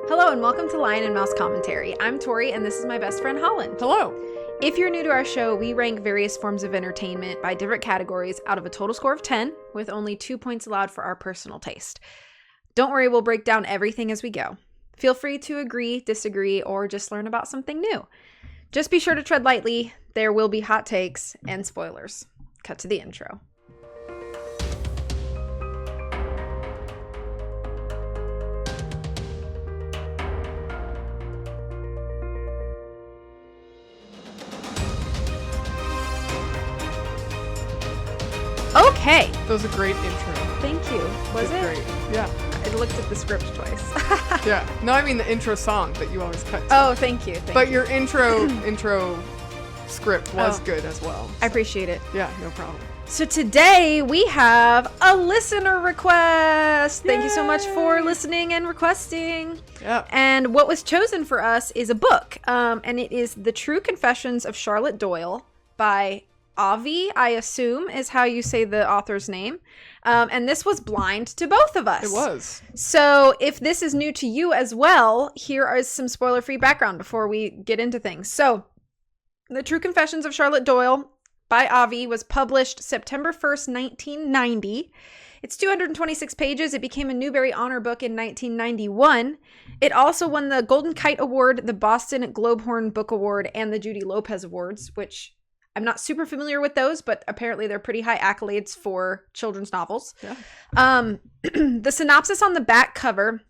Hello and welcome to Lion and Mouse Commentary. I'm Tori and this is my best friend Holland. Hello. If you're new to our show, we rank various forms of entertainment by different categories out of a total score of 10, with only 2 points allowed for our personal taste. Don't worry, we'll break down everything as we go. Feel free to agree, disagree, or just learn about something new. Just be sure to tread lightly. There will be hot takes and spoilers. Cut to the intro. Okay. That was a great intro. Thank you. Was it? Great. Yeah. I looked at the script twice. Yeah. No, I mean the intro song that you always cut to. Oh, thank you. But your intro script was good as well. I appreciate it. Yeah, no problem. So today we have a listener request. Thank you so much for listening and requesting. Yep. And what was chosen for us is a book. And it is The True Confessions of Charlotte Doyle by Avi, I assume, is how you say the author's name. And this was blind to both of us. It was. So if this is new to you as well, here is some spoiler-free background before we get into things. So, The True Confessions of Charlotte Doyle by Avi was published September 1st, 1990. It's 226 pages. It became a Newbery Honor Book in 1991. It also won the Golden Kite Award, the Boston Globehorn Book Award, and the Judy Lopez Awards, which I'm not super familiar with those, but apparently they're pretty high accolades for children's novels. Yeah. The synopsis on the back cover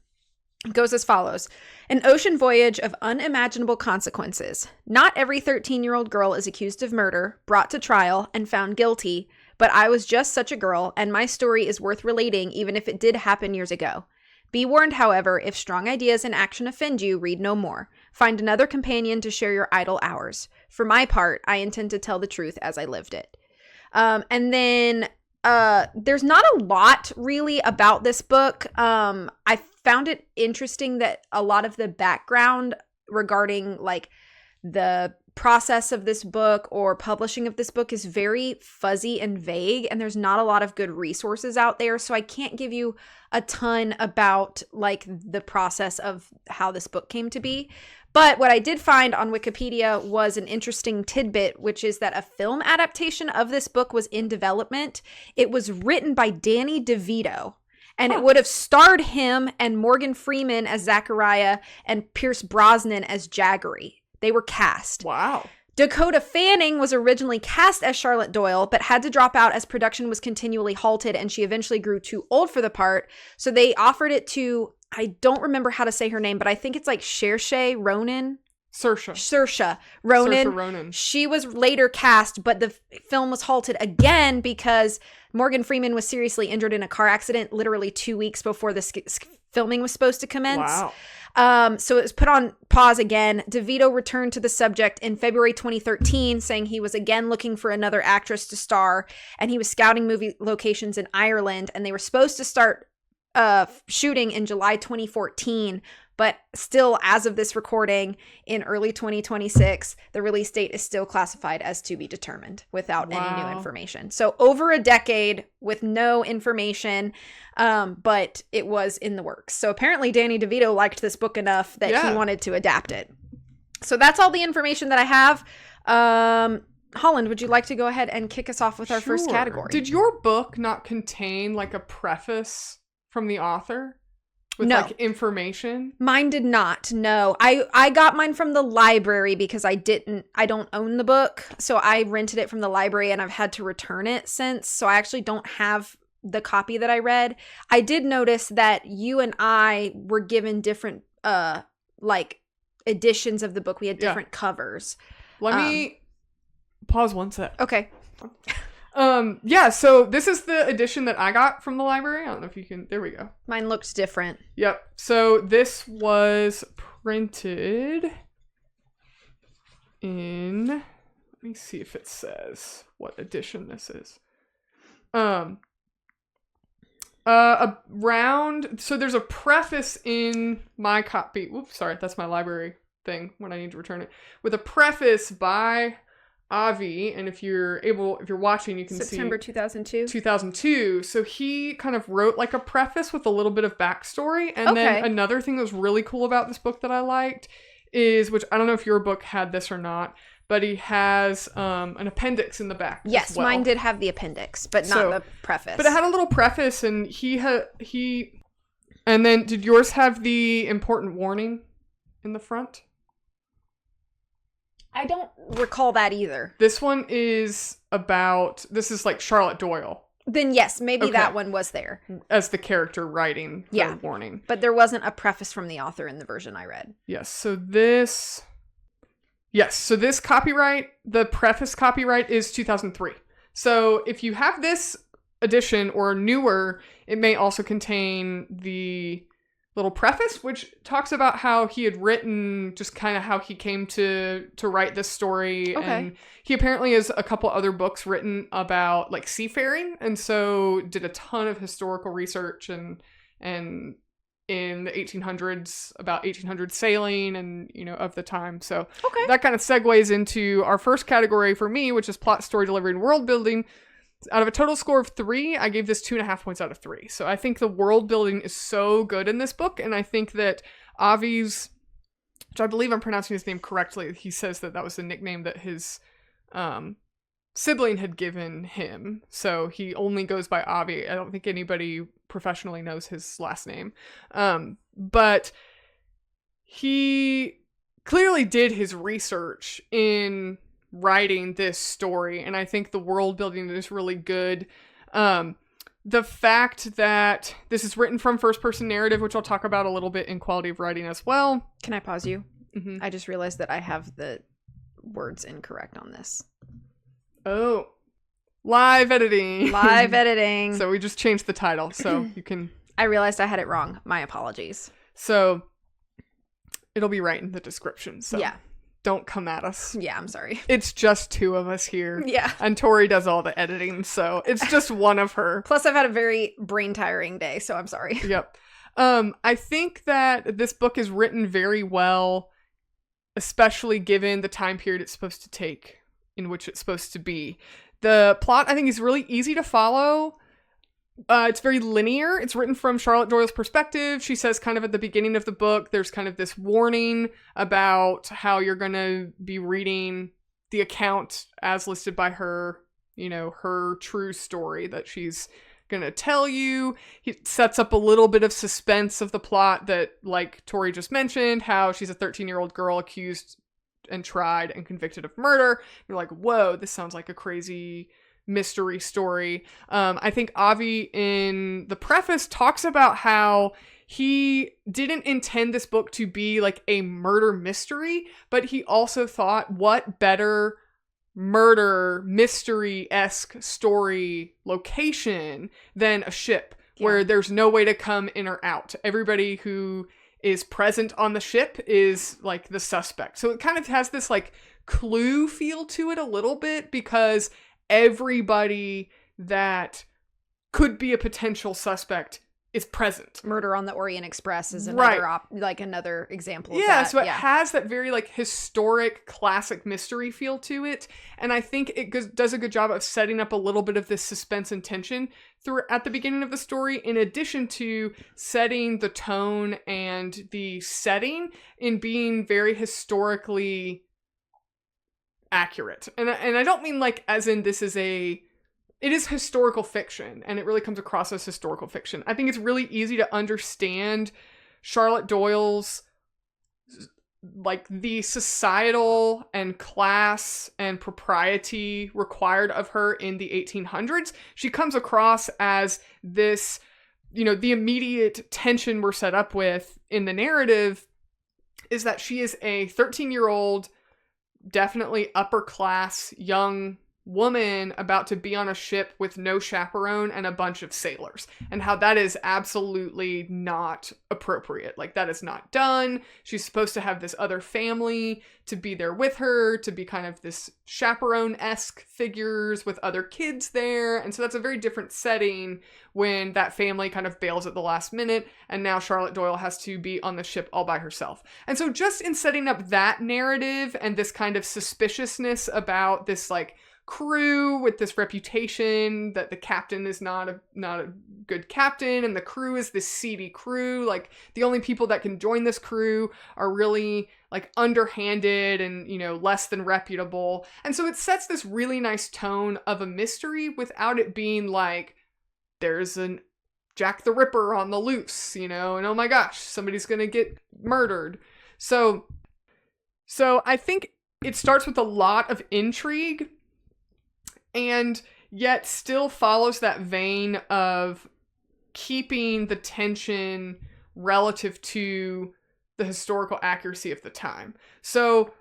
goes as follows. An ocean voyage of unimaginable consequences. Not every 13-year-old girl is accused of murder, brought to trial, and found guilty, but I was just such a girl, and my story is worth relating even if it did happen years ago. Be warned, however, if strong ideas and action offend you, read no more. Find another companion to share your idle hours. For my part, I intend to tell the truth as I lived it. And then there's not a lot really about this book. I found it interesting that a lot of the background regarding like the process of this book or publishing of this book is very fuzzy and vague, and there's not a lot of good resources out there, so I can't give you a ton about like the process of how this book came to be. But what I did find on Wikipedia was an interesting tidbit, which is that a film adaptation of this book was in development. It was written by Danny DeVito, and it would have starred him and Morgan Freeman as Zachariah and Pierce Brosnan as Jaggery. They were cast. Wow. Dakota Fanning was originally cast as Charlotte Doyle, but had to drop out as production was continually halted, and she eventually grew too old for the part. So they offered it to, I don't remember how to say her name, but I think it's like Saoirse Ronan. Saoirse Ronan. Saoirse Ronan. She was later cast, but the film was halted again because Morgan Freeman was seriously injured in a car accident literally 2 weeks before the filming was supposed to commence. Wow. So it was put on pause again. DeVito returned to the subject in February 2013, saying he was again looking for another actress to star, and he was scouting movie locations in Ireland, and they were supposed to start shooting in July 2014, but still, as of this recording, in early 2026, the release date is still classified as to be determined without any new information. So over a decade with no information, but it was in the works. So apparently Danny DeVito liked this book enough that he wanted to adapt it. So that's all the information that I have. Holland, would you like to go ahead and kick us off with our first category? Did your book not contain like a preface from the author? With no. like information? Mine did not. No. I got mine from the library because I don't own the book. So I rented it from the library and I've had to return it since. So I actually don't have the copy that I read. I did notice that you and I were given different like editions of the book. We had different covers. Let me pause one sec. Okay. Yeah, so this is the edition that I got from the library. I don't know if you can, there we go. Mine looks different. Yep. So this was printed in, let me see if it says what edition this is. Around, so there's a preface in my copy. Oops, sorry, that's my library thing when I need to return it. With a preface by Avi, and if you're watching, you can September see 2002. 2002. So he kind of wrote like a preface with a little bit of backstory. And then another thing that was really cool about this book that I liked is, which I don't know if your book had this or not, but he has an appendix in the back. Yes, as well. Mine did have the appendix, but not the preface. But it had a little preface, and and then did yours have the important warning in the front? I don't recall that either. This one is like Charlotte Doyle. Then yes, maybe that one was there. As the character writing the warning. But there wasn't a preface from the author in the version I read. Yes, so this copyright, the preface copyright is 2003. So if you have this edition or newer, it may also contain the little preface, which talks about how he had written, just kind of how he came to write this story. Okay. And he apparently has a couple other books written about like seafaring, and so did a ton of historical research and in the 1800s about 1800 sailing and of the time. So that kind of segues into our first category for me, which is plot, story, delivery, and world building. Out of a total score of 3, I gave this 2.5 points out of 3. So I think the world building is so good in this book, and I think that Avi's, which I believe I'm pronouncing his name correctly, he says that was the nickname that his sibling had given him. So he only goes by Avi. I don't think anybody professionally knows his last name. But he clearly did his research in writing this story, and I think the world building is really good. The fact that this is written from first person narrative, which I'll talk about a little bit in quality of writing as well. Can I pause you? Mm-hmm. I just realized that I have the words incorrect on this. Oh, live editing. So we just changed the title, so you can... I realized I had it wrong. My apologies. So it'll be right in the description. So yeah. Don't come at us. Yeah, I'm sorry. It's just 2 of us here. Yeah. And Tori does all the editing, so it's just one of her. Plus, I've had a very brain-tiring day, so I'm sorry. Yep. I think that this book is written very well, especially given the time period it's supposed to take, in which it's supposed to be. The plot, I think, is really easy to follow. It's very linear. It's written from Charlotte Doyle's perspective. She says kind of at the beginning of the book, there's kind of this warning about how you're going to be reading the account as listed by her, her true story that she's going to tell you. He sets up a little bit of suspense of the plot that, like Tori just mentioned, how she's a 13-year-old girl accused and tried and convicted of murder. You're like, whoa, this sounds like a crazy mystery story. I think Avi in the preface talks about how he didn't intend this book to be like a murder mystery, but he also thought, what better murder mystery-esque story location than a ship where there's no way to come in or out. Everybody who is present on the ship is like the suspect. So it kind of has this like Clue feel to it a little bit, because everybody that could be a potential suspect is present. Murder on the Orient Express is another another example of that. Yeah, so it has that very like historic classic mystery feel to it, and I think it does a good job of setting up a little bit of this suspense and tension at the beginning of the story, in addition to setting the tone and the setting in being very historically accurate. And I don't mean like as in it is historical fiction, and it really comes across as historical fiction. I think it's really easy to understand Charlotte Doyle's like the societal and class and propriety required of her in the 1800s. She comes across as this, the immediate tension we're set up with in the narrative is that she is a 13-year-old, definitely upper class young woman about to be on a ship with no chaperone and a bunch of sailors, and how that is absolutely not appropriate. Like, that is not done. She's supposed to have this other family to be there with her, to be kind of this chaperone-esque figures with other kids there. And so that's a very different setting when that family kind of bails at the last minute, and now Charlotte Doyle has to be on the ship all by herself. And so just in setting up that narrative and this kind of suspiciousness about this, like, crew with this reputation that the captain is not a good captain, and the crew is this seedy crew, like the only people that can join this crew are really like underhanded and, you know, less than reputable. And so it sets this really nice tone of a mystery without it being like there's an Jack the Ripper on the loose, you know, and oh my gosh, somebody's gonna get murdered. So I think it starts with a lot of intrigue, and yet still follows that vein of keeping the tension relative to the historical accuracy of the time. So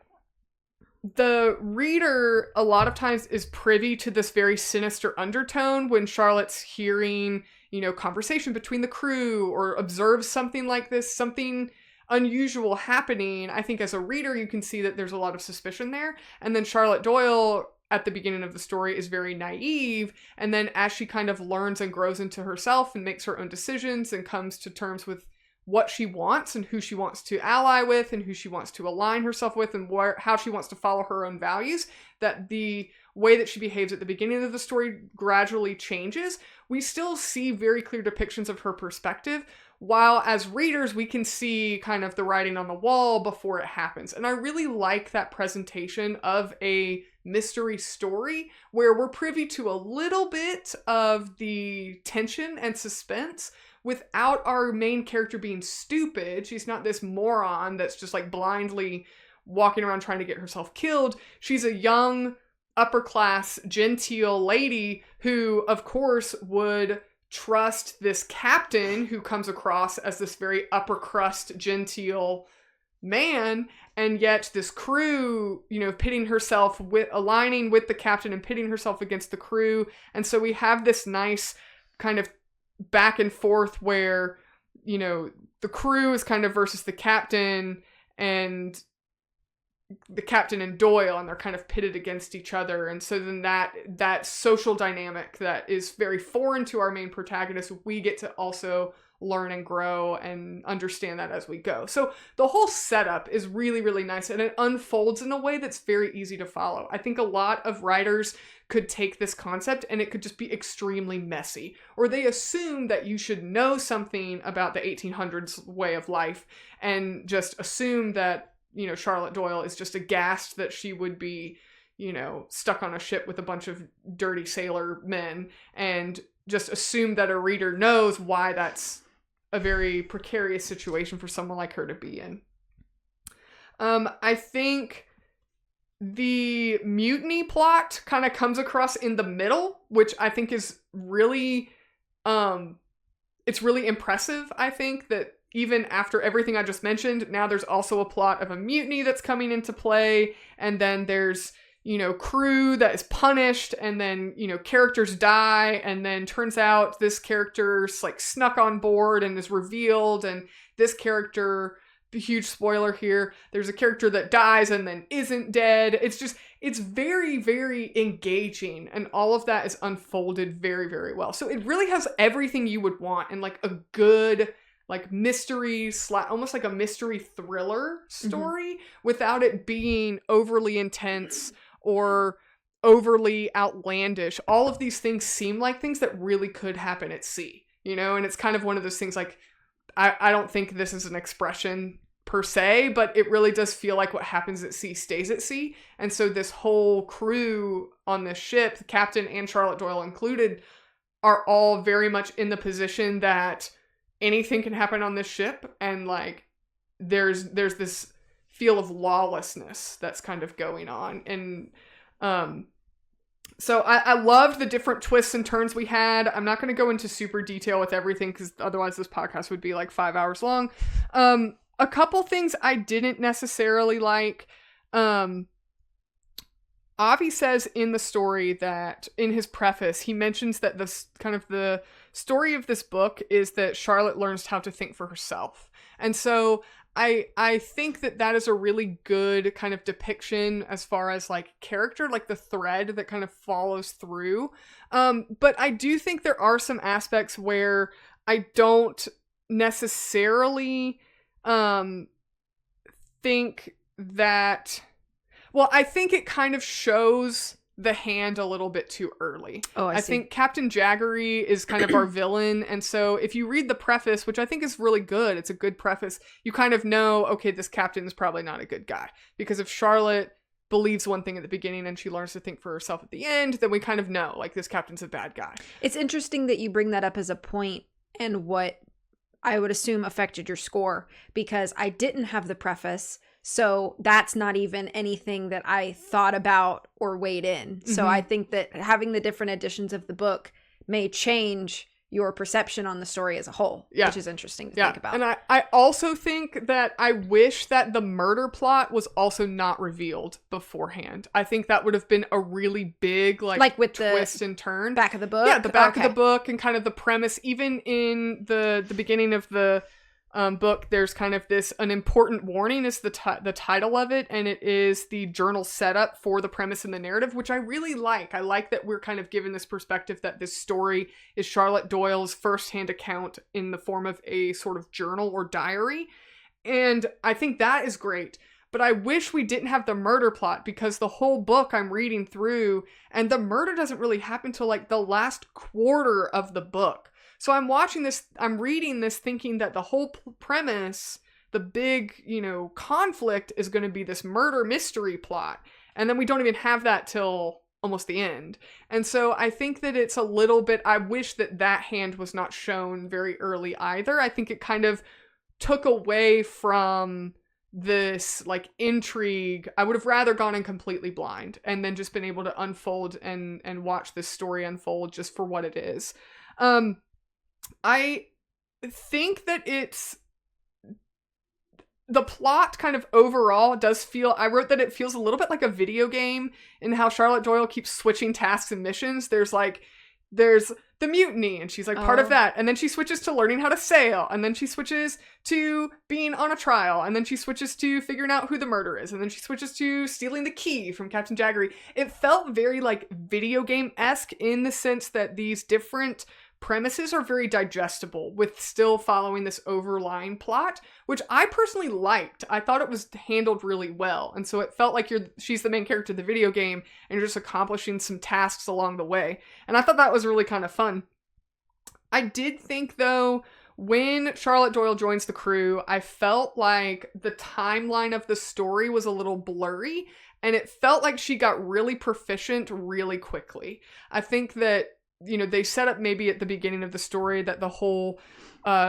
the reader a lot of times is privy to this very sinister undertone when Charlotte's hearing, you know, conversation between the crew or observes something like this, something unusual happening. I think as a reader, you can see that there's a lot of suspicion there. And then Charlotte Doyle at the beginning of the story is very naive, and then as she kind of learns and grows into herself and makes her own decisions and comes to terms with what she wants and who she wants to ally with and who she wants to align herself with and how she wants to follow her own values, that the way that she behaves at the beginning of the story gradually changes. We still see very clear depictions of her perspective, while as readers we can see kind of the writing on the wall before it happens. And I really like that presentation of a mystery story where we're privy to a little bit of the tension and suspense without our main character being stupid. She's not this moron that's just like blindly walking around trying to get herself killed. She's a young, upper class, genteel lady who, of course, would trust this captain who comes across as this very upper crust, genteel man, and yet this crew, you know, aligning with the captain and pitting herself against the crew. And so we have this nice kind of back and forth where, you know, the crew is kind of versus the captain and Doyle, and they're kind of pitted against each other. And so then that social dynamic that is very foreign to our main protagonist, we get to also learn and grow and understand that as we go. So the whole setup is really, really nice, and it unfolds in a way that's very easy to follow. I think a lot of writers could take this concept and it could just be extremely messy, or they assume that you should know something about the 1800s way of life and just assume that, you know, Charlotte Doyle is just aghast that she would be, you know, stuck on a ship with a bunch of dirty sailor men, and just assume that a reader knows why that's a very precarious situation for someone like her to be in. I think the mutiny plot kind of comes across in the middle, which I think is really, it's really impressive. I think that even after everything I just mentioned, now there's also a plot of a mutiny that's coming into play, and then there's, you know, crew that is punished, and then, you know, characters die, and then turns out this character's like snuck on board and is revealed, and this character, the huge spoiler here, there's a character that dies and then isn't dead. It's very, very engaging, and all of that is unfolded very, very well. So it really has everything you would want in like a good, like mystery almost like a mystery thriller story, without it being overly intense or overly outlandish. All of these things seem like things that really could happen at sea, you know? And it's kind of one of those things like, I don't think this is an expression per se, but it really does feel like what happens at sea stays at sea. And so this whole crew on this ship, the captain and Charlotte Doyle included, are all very much in the position that anything can happen on this ship, and like there's this feel of lawlessness that's kind of going on. And so I loved the different twists and turns we had. I'm not going to go into super detail with everything because otherwise this podcast would be like 5 hours long. A couple things I didn't necessarily like. Avi says in the story that, in his preface, he mentions that this kind of the story of this book is that Charlotte learns how to think for herself. And so I think that that is a really good kind of depiction as far as like character, like the thread that kind of follows through. But I do think there are some aspects where I don't necessarily think that... Well, I think it kind of shows the hand a little bit too early. Oh, I see. think Captain Jaggery is kind of our villain, and so if you read the preface, which I think is really good, it's a good preface, you kind of know, okay, this captain is probably not a good guy. Because if Charlotte believes one thing at the beginning and she learns to think for herself at the end, then we kind of know, like, this captain's a bad guy. It's interesting that you bring that up as a point, and what I would assume affected your score, because I didn't have the preface. So that's not even anything that I thought about or weighed in. So I think that having the different editions of the book may change your perception on the story as a whole, which is interesting to think about. And I also think that I wish that the murder plot was also not revealed beforehand. I think that would have been a really big like with twist and turn. Back of the book? Yeah, the back of the book and kind of the premise. Even in the beginning of the book, there's kind of an important warning is the title of it, and it is the journal setup for the premise and the narrative, which I really like. I like that we're kind of given this perspective that this story is Charlotte Doyle's firsthand account in the form of a sort of journal or diary, and I think that is great. But I wish we didn't have the murder plot, because the whole book I'm reading through, and the murder doesn't really happen till like the last quarter of the book. So I'm watching this, I'm reading this thinking that the whole premise, the big, conflict is going to be this murder mystery plot. And then we don't even have that till almost the end. And so I think that it's a little bit, I wish that hand was not shown very early either. I think it kind of took away from this like intrigue. I would have rather gone in completely blind and then just been able to unfold and watch this story unfold just for what it is. I think that the plot kind of overall does feel, I wrote that it feels a little bit like a video game in how Charlotte Doyle keeps switching tasks and missions. There's the mutiny, and she's like part of that, and then she switches to learning how to sail, and then she switches to being on a trial, and then she switches to figuring out who the murderer is, and then she switches to stealing the key from Captain Jaggery. It felt very like video game-esque in the sense that these different premises are very digestible with still following this overlying plot, which I personally liked. I thought it was handled really well. And so it felt like she's the main character of the video game and you're just accomplishing some tasks along the way. And I thought that was really kind of fun. I did think though, when Charlotte Doyle joins the crew, I felt like the timeline of the story was a little blurry and it felt like she got really proficient really quickly. I think that they set up maybe at the beginning of the story that the whole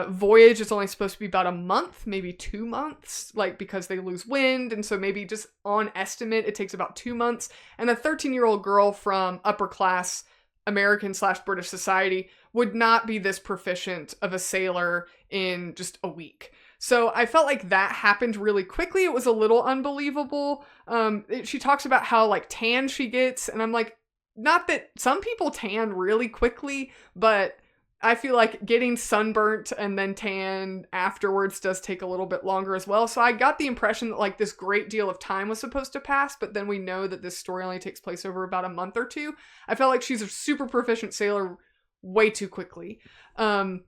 voyage is only supposed to be about a month, maybe 2 months, like because they lose wind. And so maybe just on estimate, it takes about 2 months. And a 13-year-old girl from upper class American/British society would not be this proficient of a sailor in just a week. So I felt like that happened really quickly. It was a little unbelievable. She talks about how like tan she gets. And I'm like, not that some people tan really quickly, but I feel like getting sunburnt and then tan afterwards does take a little bit longer as well. So I got the impression that like this great deal of time was supposed to pass, but then we know that this story only takes place over about a month or two. I felt like she's a super proficient sailor way too quickly. I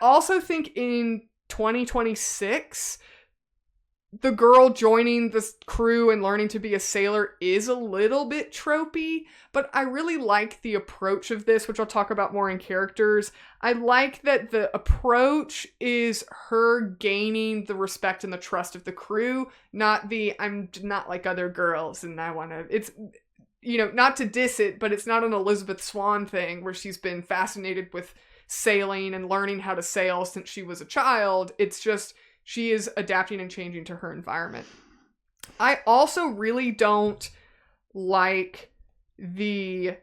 also think in 2026, the girl joining this crew and learning to be a sailor is a little bit tropey, but I really like the approach of this, which I'll talk about more in characters. I like that the approach is her gaining the respect and the trust of the crew, not the, I'm not like other girls and I want to, it's, not to diss it, but it's not an Elizabeth Swann thing where she's been fascinated with sailing and learning how to sail since she was a child. It's just, she is adapting and changing to her environment. I also really don't like I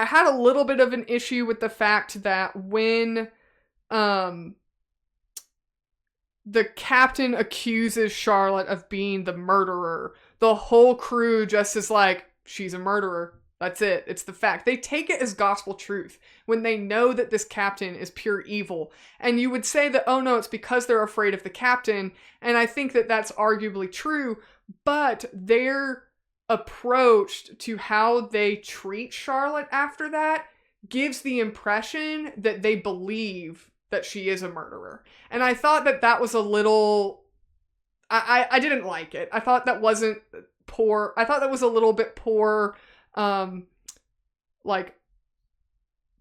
had a little bit of an issue with the fact that when the captain accuses Charlotte of being the murderer, the whole crew just is like, she's a murderer. That's it. It's the fact. They take it as gospel truth when they know that this captain is pure evil. And you would say that, oh no, it's because they're afraid of the captain. And I think that that's arguably true, but their approach to how they treat Charlotte after that gives the impression that they believe that she is a murderer. And I thought that that was a little... I didn't like it. I thought that wasn't poor. I thought that was a little bit poor,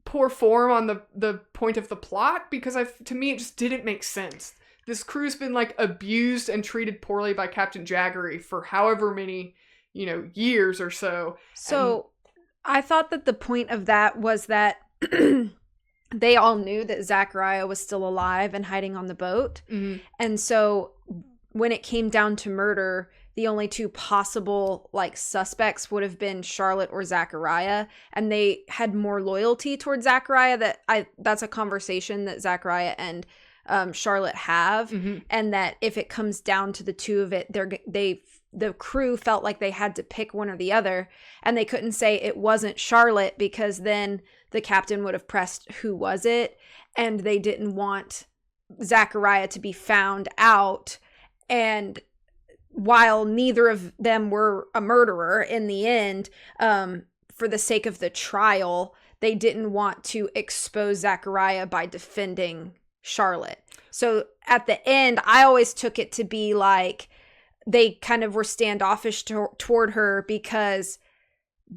poor form on the point of the plot, because to me it just didn't make sense. This crew's been like abused and treated poorly by Captain Jaggery for however many, years or so. So I thought that the point of that was that they all knew that Zachariah was still alive and hiding on the boat. Mm-hmm. And so when it came down to murder, the only two possible suspects would have been Charlotte or Zachariah, and they had more loyalty towards Zachariah. That's a conversation that Zachariah and Charlotte have, mm-hmm. and that if it comes down to the two of it, the crew felt like they had to pick one or the other, and they couldn't say it wasn't Charlotte because then the captain would have pressed who was it, and they didn't want Zachariah to be found out. And while neither of them were a murderer in the end, for the sake of the trial, they didn't want to expose Zachariah by defending Charlotte. So at the end, I always took it to be like they kind of were standoffish toward her because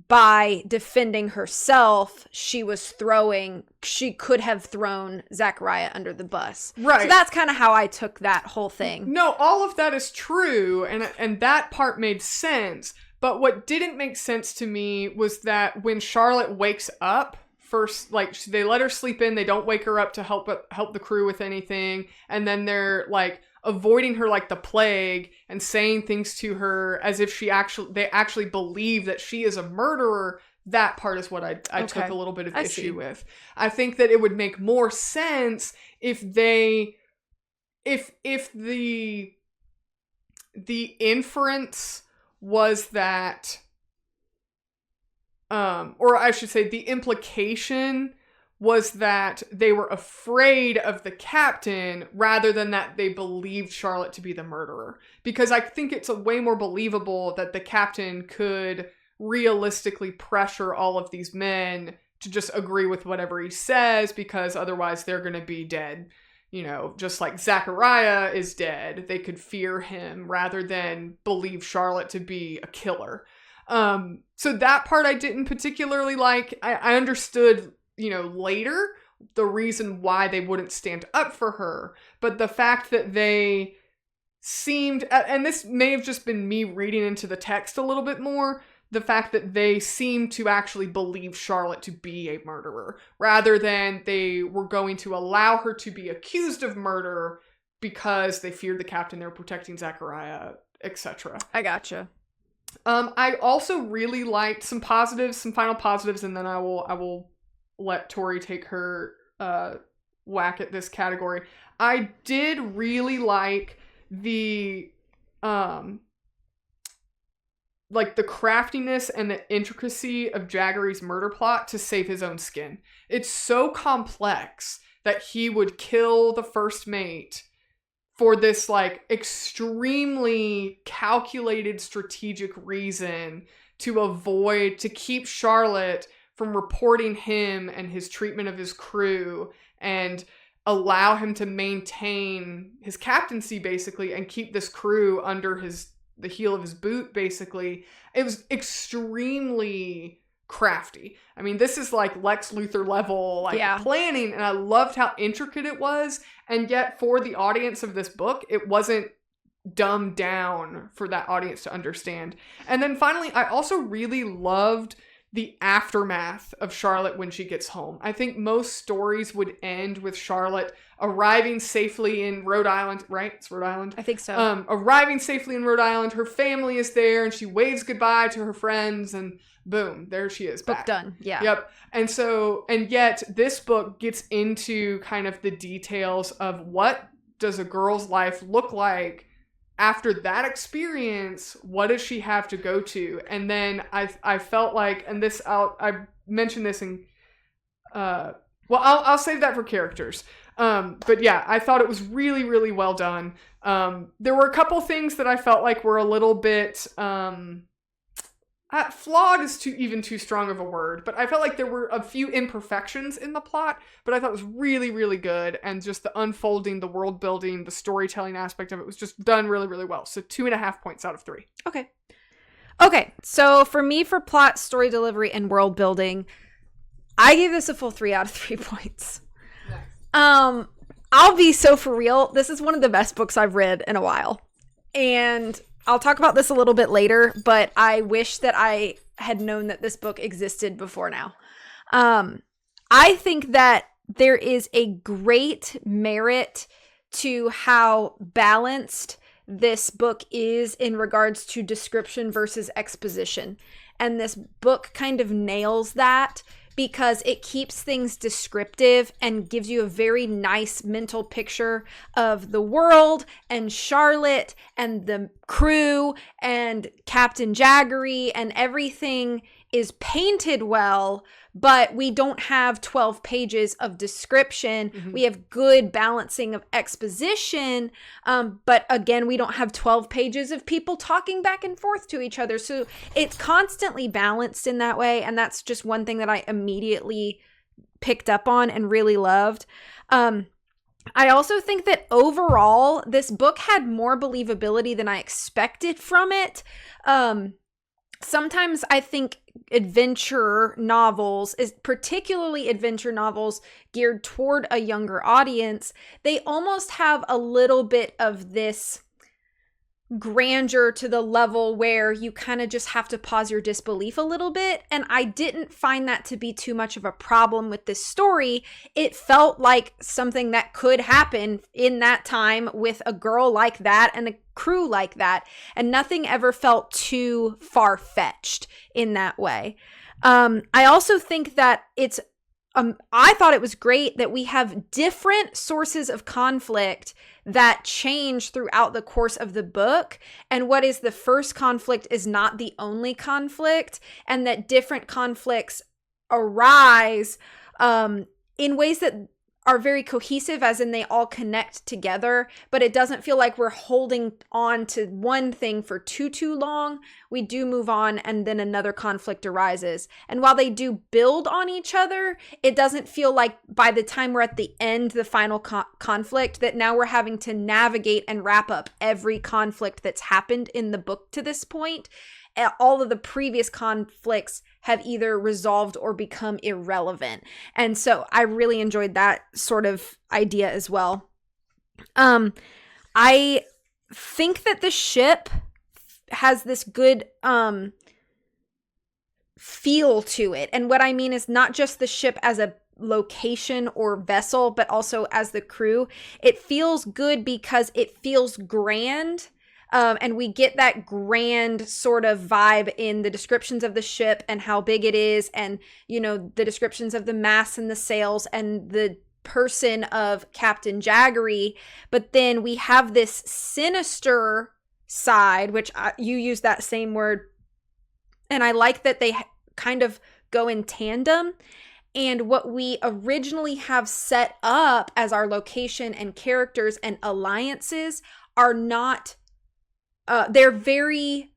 by defending herself, she could have thrown Zachariah under the bus. Right. So that's kind of how I took that whole thing. No, all of that is true, and that part made sense. But what didn't make sense to me was that when Charlotte wakes up, first, they let her sleep in, they don't wake her up to help the crew with anything, and then they're avoiding her like the plague and saying things to her as if they actually believe that she is a murderer. That part is what I took a little bit of issue with. I think that it would make more sense if the inference was that, or I should say the implication was that they were afraid of the captain rather than that they believed Charlotte to be the murderer. Because I think it's way more believable that the captain could realistically pressure all of these men to just agree with whatever he says, because otherwise they're going to be dead. Just like Zachariah is dead, they could fear him rather than believe Charlotte to be a killer. So that part I didn't particularly like. I understood later the reason why they wouldn't stand up for her, but the fact that they seemed, and this may have just been me reading into the text a little bit more, the fact that they seemed to actually believe Charlotte to be a murderer rather than they were going to allow her to be accused of murder because they feared the captain, they were protecting Zachariah, etc. I gotcha. I also really liked some final positives, and then I will let Tori take her whack at this category. I did really like the the craftiness and the intricacy of Jaggery's murder plot to save his own skin. It's so complex that he would kill the first mate for this extremely calculated strategic reason to keep Charlotte from reporting him and his treatment of his crew and allow him to maintain his captaincy basically and keep this crew under the heel of his boot basically. It was extremely crafty. I mean, this is Lex Luthor level planning, and I loved how intricate it was, and yet for the audience of this book, it wasn't dumbed down for that audience to understand. And then finally, I also really loved the aftermath of Charlotte when she gets home. I think most stories would end with Charlotte arriving safely in Rhode Island, right? It's Rhode Island? I think so. Arriving safely in Rhode Island, her family is there, and she waves goodbye to her friends, and boom, there she is back. Book done, yeah. Yep. And yet this book gets into kind of the details of what does a girl's life look like after that experience, what does she have to go to? And then I felt like, and this I mentioned this in I'll save that for characters. But yeah, I thought it was really, really well done. There were a couple things that I felt like were a little bit flawed is too strong of a word, but I felt like there were a few imperfections in the plot, but I thought it was really, really good, and just the unfolding, the world building, the storytelling aspect of it was just done really, really well. So 2.5 points out of 3. Okay, so for me, for plot, story delivery, and world building, I gave this a full 3 out of 3 points. Nice. I'll be so for real. This is one of the best books I've read in a while. And I'll talk about this a little bit later, but I wish that I had known that this book existed before now. I think that there is a great merit to how balanced this book is in regards to description versus exposition. And this book kind of nails that, because it keeps things descriptive and gives you a very nice mental picture of the world and Charlotte and the crew and Captain Jaggery, and everything is painted well, but we don't have 12 pages of description. Mm-hmm. We have good balancing of exposition, but again, we don't have 12 pages of people talking back and forth to each other. So it's constantly balanced in that way, and that's just one thing that I immediately picked up on and really loved. I also think that overall, this book had more believability than I expected from it. Sometimes I think adventure novels, particularly adventure novels geared toward a younger audience, they almost have a little bit of this grandeur to the level where you kind of just have to pause your disbelief a little bit. And I didn't find that to be too much of a problem with this story. It felt like something that could happen in that time with a girl like that and a crew like that. And nothing ever felt too far-fetched in that way. I also think that I thought it was great that we have different sources of conflict that change throughout the course of the book. And what is the first conflict is not the only conflict, and that different conflicts arise in ways that are very cohesive, as in they all connect together, but it doesn't feel like we're holding on to one thing for too long. We do move on, and then another conflict arises. And while they do build on each other, it doesn't feel like by the time we're at the end, the final conflict, that now we're having to navigate and wrap up every conflict that's happened in the book to this point. All of the previous conflicts have either resolved or become irrelevant. And so I really enjoyed that sort of idea as well. I think that the ship has this good feel to it. And what I mean is not just the ship as a location or vessel, but also as the crew. It feels good because it feels grand. And we get that grand sort of vibe in the descriptions of the ship and how big it is, and, you know, the descriptions of the masts and the sails and the person of Captain Jaggery. But then we have this sinister side, which you use that same word. And I like that they kind of go in tandem. And what we originally have set up as our location and characters and alliances are not... they're very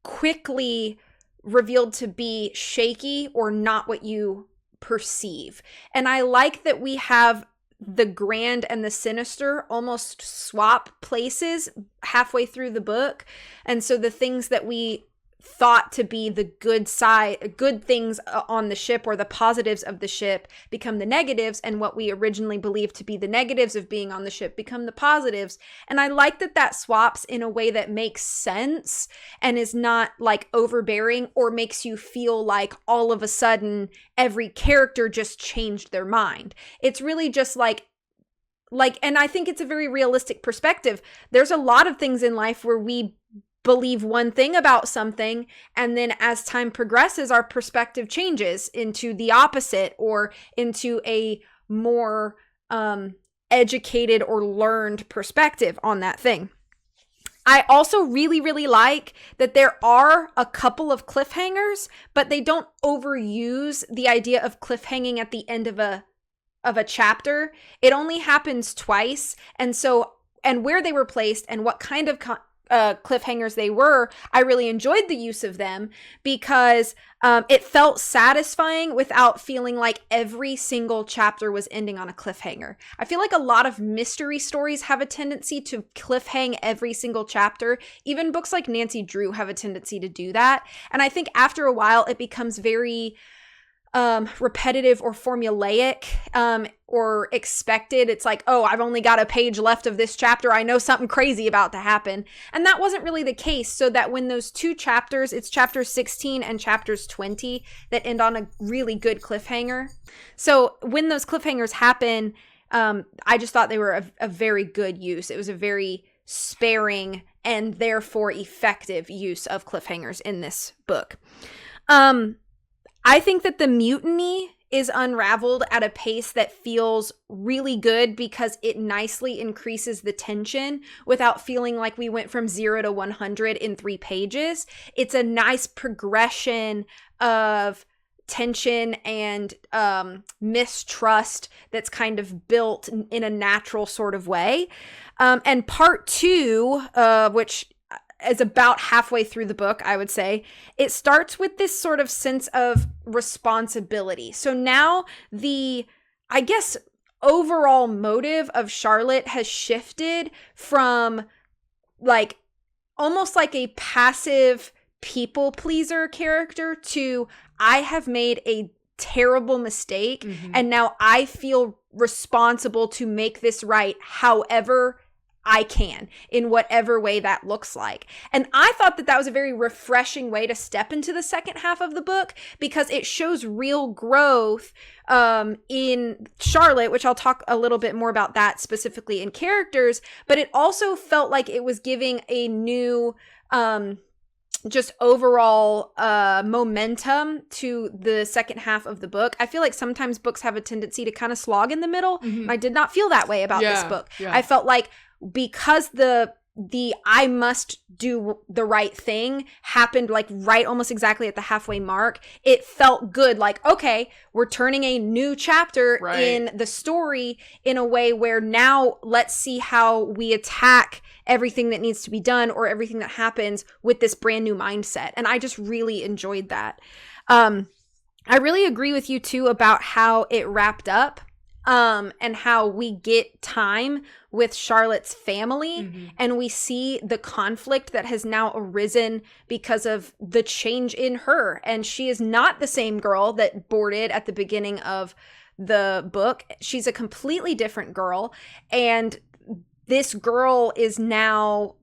quickly revealed to be shaky or not what you perceive. And I like that we have the grand and the sinister almost swap places halfway through the book. And so the things that we thought to be the good things on the ship, or the positives of the ship, become the negatives, and what we originally believed to be the negatives of being on the ship become the positives. And I like that swaps in a way that makes sense and is not like overbearing or makes you feel like all of a sudden every character just changed their mind. It's really just like, and I think it's a very realistic perspective. There's a lot of things in life where we believe one thing about something, and then as time progresses, our perspective changes into the opposite, or into a more educated or learned perspective on that thing. I also really, really like that there are a couple of cliffhangers, but they don't overuse the idea of cliffhanging at the end of a chapter. It only happens twice, and where they were placed and what kind of cliffhangers they were, I really enjoyed the use of them because it felt satisfying without feeling like every single chapter was ending on a cliffhanger. I feel like a lot of mystery stories have a tendency to cliffhang every single chapter. Even books like Nancy Drew have a tendency to do that. And I think after a while it becomes very repetitive or formulaic or expected. It's like, oh, I've only got a page left of this chapter. I know something crazy about to happen. And that wasn't really the case. So that when those two chapters, it's chapters 16 and chapters 20 that end on a really good cliffhanger. So when those cliffhangers happen, I just thought they were a very good use. It was a very sparing and therefore effective use of cliffhangers in this book. I think that the mutiny is unraveled at a pace that feels really good because it nicely increases the tension without feeling like we went from 0 to 100 in 3 pages. It's a nice progression of tension and mistrust that's kind of built in a natural sort of way. And part 2, which is about halfway through the book, I would say, it starts with this sort of sense of responsibility. So now I guess, overall motive of Charlotte has shifted from like almost like a passive people pleaser character to I have made a terrible mistake and now I feel responsible to make this right however I can, in whatever way that looks like. And I thought that was a very refreshing way to step into the second half of the book because it shows real growth in Charlotte, which I'll talk a little bit more about that specifically in characters, but it also felt like it was giving a new just overall momentum to the second half of the book. I feel like sometimes books have a tendency to kind of slog in the middle, and I did not feel that way about this book. I felt like because the I must do the right thing happened like right almost exactly at the halfway mark, it felt good. Like, okay, we're turning a new chapter in the story in a way where now let's see how we attack everything that needs to be done or everything that happens with this brand new mindset. And I just really enjoyed that. I really agree with you too about how it wrapped up. And how we get time with Charlotte's family and we see the conflict that has now arisen because of the change in her. And she is not the same girl that boarded at the beginning of the book. She's a completely different girl. And this girl is now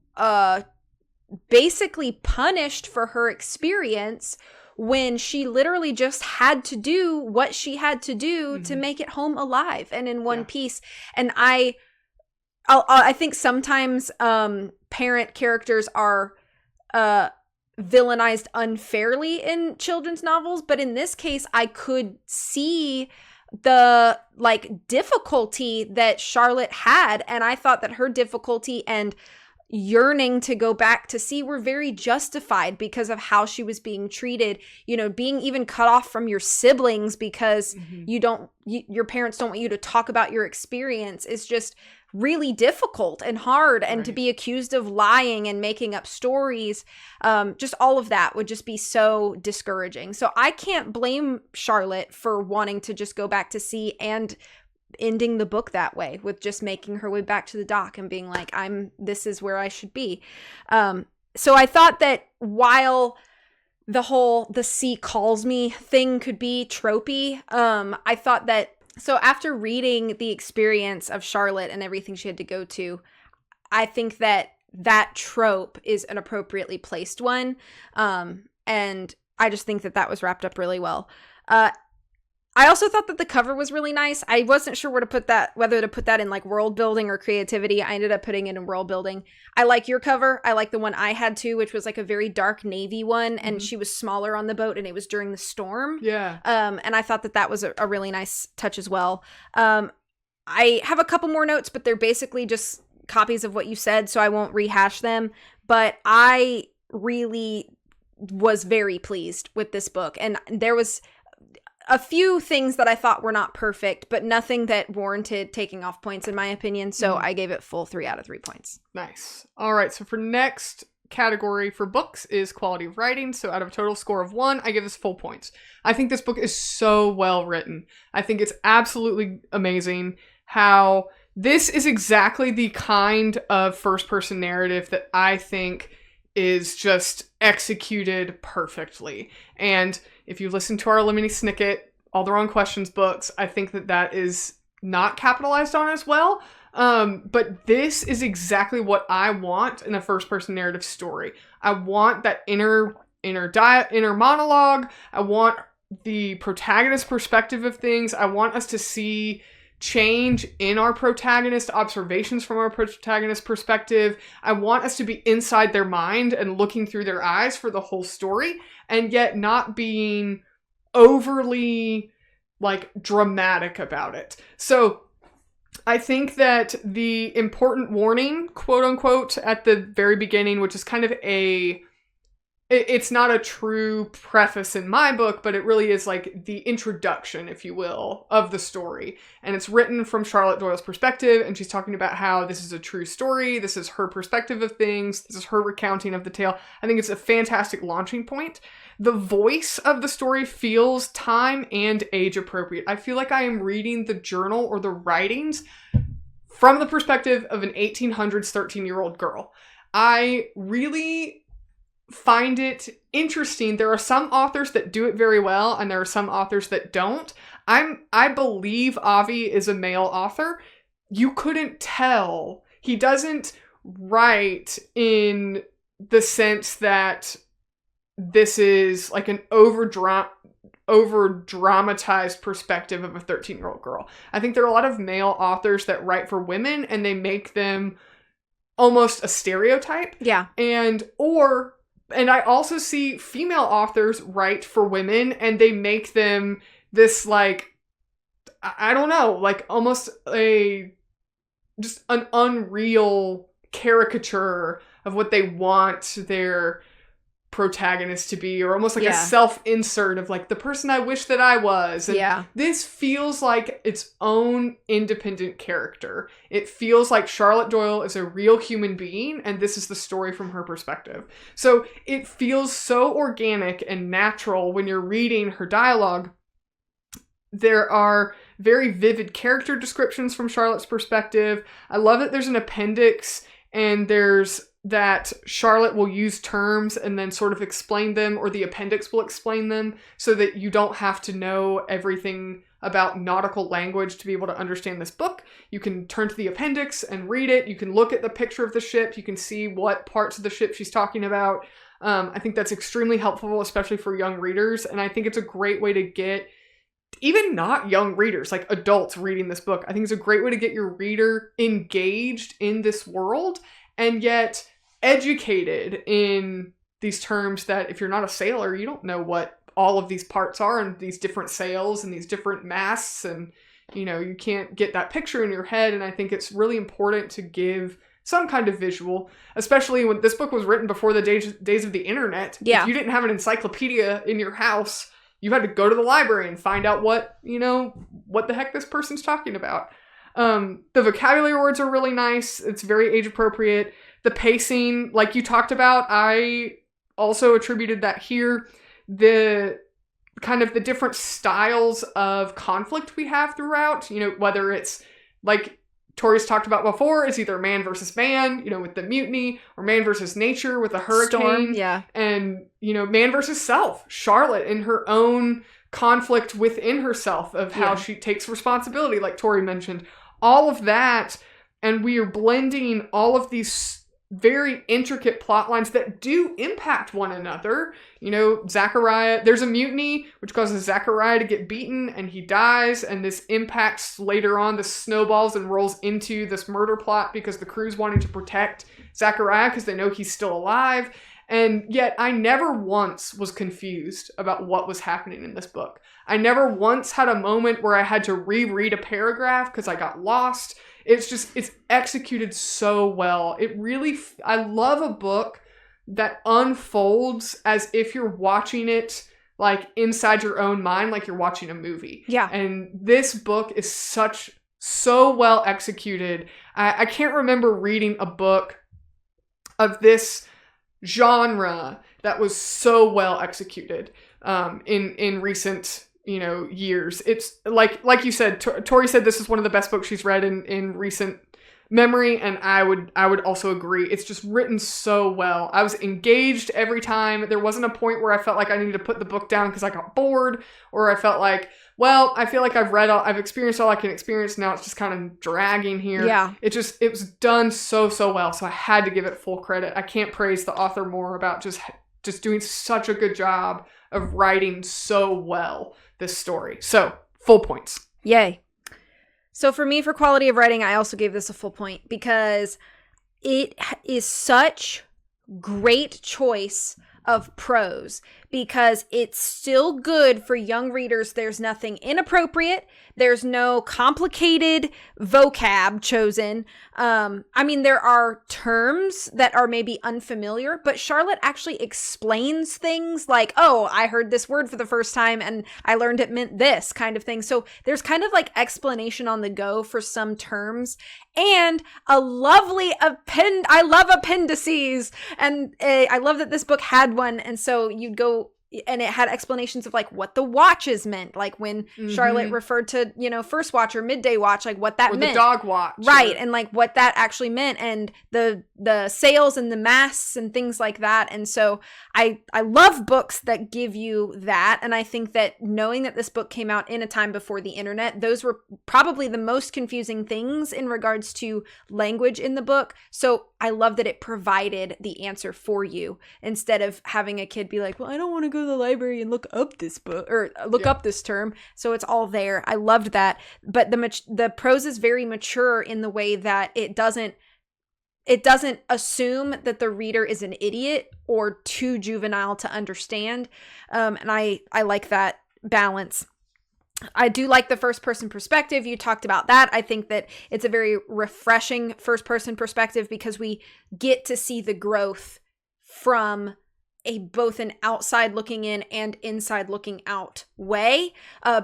basically punished for her experience when she literally just had to do what she had to do to make it home alive and in one piece. And I think sometimes parent characters are villainized unfairly in children's novels, but in this case, I could see the like difficulty that Charlotte had, and I thought that her difficulty and yearning to go back to sea were very justified because of how she was being treated, you know, being even cut off from your siblings because your parents don't want you to talk about your experience is just really difficult and hard. And to be accused of lying and making up stories, just all of that would just be so discouraging. So I can't blame Charlotte for wanting to just go back to sea and ending the book that way with just making her way back to the dock and being like, this is where I should be. So I thought that while the sea calls me thing could be tropey, I thought that, so after reading the experience of Charlotte and everything she had to go to, I think that trope is an appropriately placed one. And I just think that was wrapped up really well. I also thought that the cover was really nice. I wasn't sure whether to put that in like world building or creativity. I ended up putting it in world building. I like your cover. I like the one I had too, which was like a very dark navy one. And she was smaller on the boat and it was during the storm. Yeah. And I thought that was a really nice touch as well. I have a couple more notes, but they're basically just copies of what you said, so I won't rehash them. But I really was very pleased with this book. And there was a few things that I thought were not perfect, but nothing that warranted taking off points in my opinion. So I gave it full 3 out of 3 points. Nice. All right. So for next category for books is quality of writing. So out of a total score of 1, I give this full points. I think this book is so well written. I think it's absolutely amazing how this is exactly the kind of first person narrative that I think is just executed perfectly. And if you listen to our Lemony Snicket, All the Wrong Questions books, I think that is not capitalized on as well. But this is exactly what I want in a first-person narrative story. I want that inner monologue. I want the protagonist perspective of things. I want us to see change in our protagonist, observations from our protagonist perspective. I want us to be inside their mind and looking through their eyes for the whole story, and yet not being overly dramatic about it. So I think that the important warning, quote unquote, at the very beginning, which is kind of it's not a true preface in my book, but it really is the introduction, if you will, of the story. And it's written from Charlotte Doyle's perspective, and she's talking about how this is a true story, this is her perspective of things, this is her recounting of the tale. I think it's a fantastic launching point. The voice of the story feels time and age appropriate. I feel like I am reading the journal or the writings from the perspective of an 1800s 13-year-old girl. I really find it interesting. There are some authors that do it very well, and there are some authors that don't. I believe Avi is a male author. You couldn't tell. He doesn't write in the sense that this is an over dramatized perspective of a 13-year-old girl. I think there are a lot of male authors that write for women, and they make them almost a stereotype. Yeah. And I also see female authors write for women, and they make them this I don't know, almost just an unreal caricature of what they want their protagonist to be, or almost a self-insert of the person I wish that I was. And this feels like its own independent character. It feels like Charlotte Doyle is a real human being, and this is the story from her perspective. So it feels so organic and natural when you're reading her dialogue. There are very vivid character descriptions from Charlotte's perspective. I love that there's an appendix, and there's that Charlotte will use terms and then sort of explain them, or the appendix will explain them, so that you don't have to know everything about nautical language to be able to understand this book. You can turn to the appendix and read it. You can look at the picture of the ship. You can see what parts of the ship she's talking about. I think that's extremely helpful, especially for young readers. And I think it's a great way to get even not young readers, adults reading this book. I think it's a great way to get your reader engaged in this world, and yet educated in these terms that if you're not a sailor, you don't know what all of these parts are, and these different sails and these different masts, and you can't get that picture in your head. And I think it's really important to give some kind of visual, especially when this book was written before the days of the internet. Yeah. If you didn't have an encyclopedia in your house, you had to go to the library and find out what the heck this person's talking about. The vocabulary words are really nice. It's very age appropriate. The pacing, like you talked about, I also attributed that here. The kind of the different styles of conflict we have throughout, whether it's like Tori's talked about before, is either man versus man, with the mutiny, or man versus nature with a hurricane. Storm, yeah. And, man versus self. Charlotte in her own conflict within herself of how she takes responsibility, like Tori mentioned. All of that, and we are blending all of these very intricate plot lines that do impact one another. Zachariah, there's a mutiny which causes Zachariah to get beaten and he dies, and this impacts later on, this snowballs and rolls into this murder plot because the crew's wanting to protect Zachariah because they know he's still alive. And yet I never once was confused about what was happening in this book. I never once had a moment where I had to reread a paragraph because I got lost. It's executed so well. I love a book that unfolds as if you're watching it like inside your own mind, like you're watching a movie. Yeah. And this book is so well executed. I can't remember reading a book of this genre that was so well executed in recent years. It's like you said, Tori said this is one of the best books she's read in recent memory, and I would also agree. It's just written so well. I was engaged every time. There wasn't a point where I felt like I needed to put the book down because I got bored, or I felt like, well, I feel like I've experienced all I can experience. Now it's just kind of dragging here. Yeah. It was done so well. So I had to give it full credit. I can't praise the author more about just doing such a good job of writing so well this story. So full points. Yay. So for me, for quality of writing, I also gave this a full point because it is such great choice of prose because it's still good for young readers. There's nothing inappropriate. There's no complicated vocab chosen. I mean, there are terms that are maybe unfamiliar, but Charlotte actually explains things like, oh, I heard this word for the first time and I learned it meant this kind of thing. So there's kind of like explanation on the go for some terms and a lovely I love appendices. And I love that this book had one. And so you'd go, and it had explanations of like what the watches meant, like when Charlotte referred to, first watch or midday watch, like what that or meant. The dog watch. Right. And like what that actually meant, and the sails and the masts and things like that. And so I love books that give you that. And I think that knowing that this book came out in a time before the internet, those were probably the most confusing things in regards to language in the book. So I love that it provided the answer for you instead of having a kid be like, well, I don't want to go to the library and look up this book or look up this term. So it's all there. I loved that. But the prose is very mature in the way that it doesn't assume that the reader is an idiot or too juvenile to understand. And I like that balance. I do like the first person perspective. You talked about that. I think that it's a very refreshing first person perspective because we get to see the growth from both an outside looking in and inside looking out way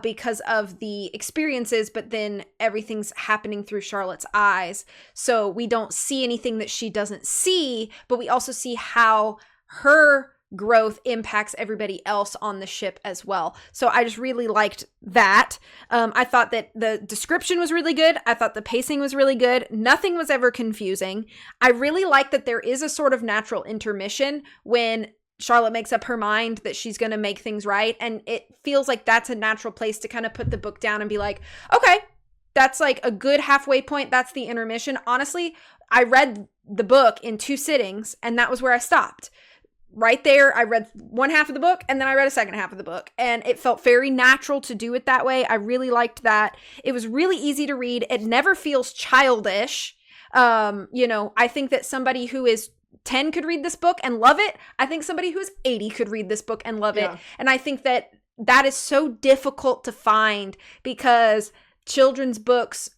because of the experiences, but then everything's happening through Charlotte's eyes. So we don't see anything that she doesn't see, but we also see how her growth impacts everybody else on the ship as well. So I just really liked that. I thought that the description was really good. I thought the pacing was really good. Nothing was ever confusing. I really like that there is a sort of natural intermission when Charlotte makes up her mind that she's going to make things right. And it feels like that's a natural place to kind of put the book down and be like, okay, that's like a good halfway point. That's the intermission. Honestly, I read the book in 2 sittings and that was where I stopped. Right there, I read one half of the book and then I read a second half of the book. And it felt very natural to do it that way. I really liked that. It was really easy to read. It never feels childish. I think that somebody who is 10 could read this book and love it. I think somebody who's 80 could read this book and love it. And I think that is so difficult to find because children's books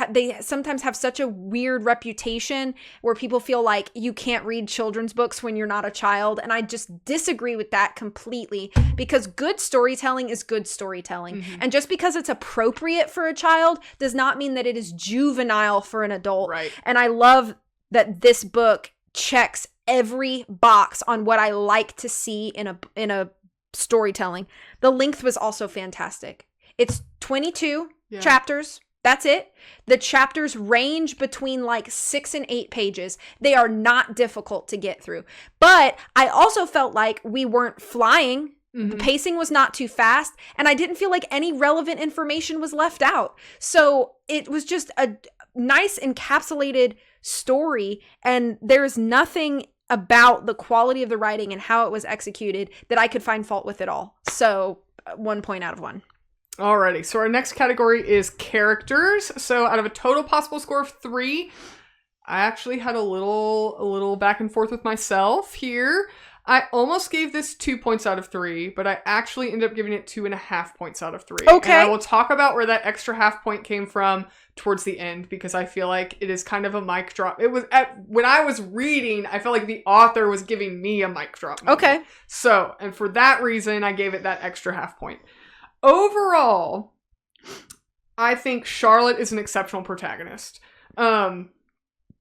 they sometimes have such a weird reputation where people feel like you can't read children's books when you're not a child. And I just disagree with that completely because good storytelling is good storytelling. Mm-hmm. And just because it's appropriate for a child does not mean that it is juvenile for an adult. Right. And I love that this book checks every box on what I like to see in a storytelling. The length was also fantastic. It's 22 chapters. That's it. The chapters range between like 6 and 8 pages. They are not difficult to get through. But I also felt like we weren't flying. Mm-hmm. The pacing was not too fast. And I didn't feel like any relevant information was left out. So it was just a nice encapsulated story. And there's nothing about the quality of the writing and how it was executed that I could find fault with at all. So 1 point out of 1. Alrighty, so our next category is characters. So out of a total possible score of 3, I actually had a little back and forth with myself here. I almost gave this 2 points out of 3, but I actually ended up giving it 2.5 points out of 3. Okay. And I will talk about where that extra half point came from towards the end, because I feel like it is kind of a mic drop. It was when I was reading, I felt like the author was giving me a mic drop moment. Okay. So, and for that reason, I gave it that extra half point. Overall, I think Charlotte is an exceptional protagonist.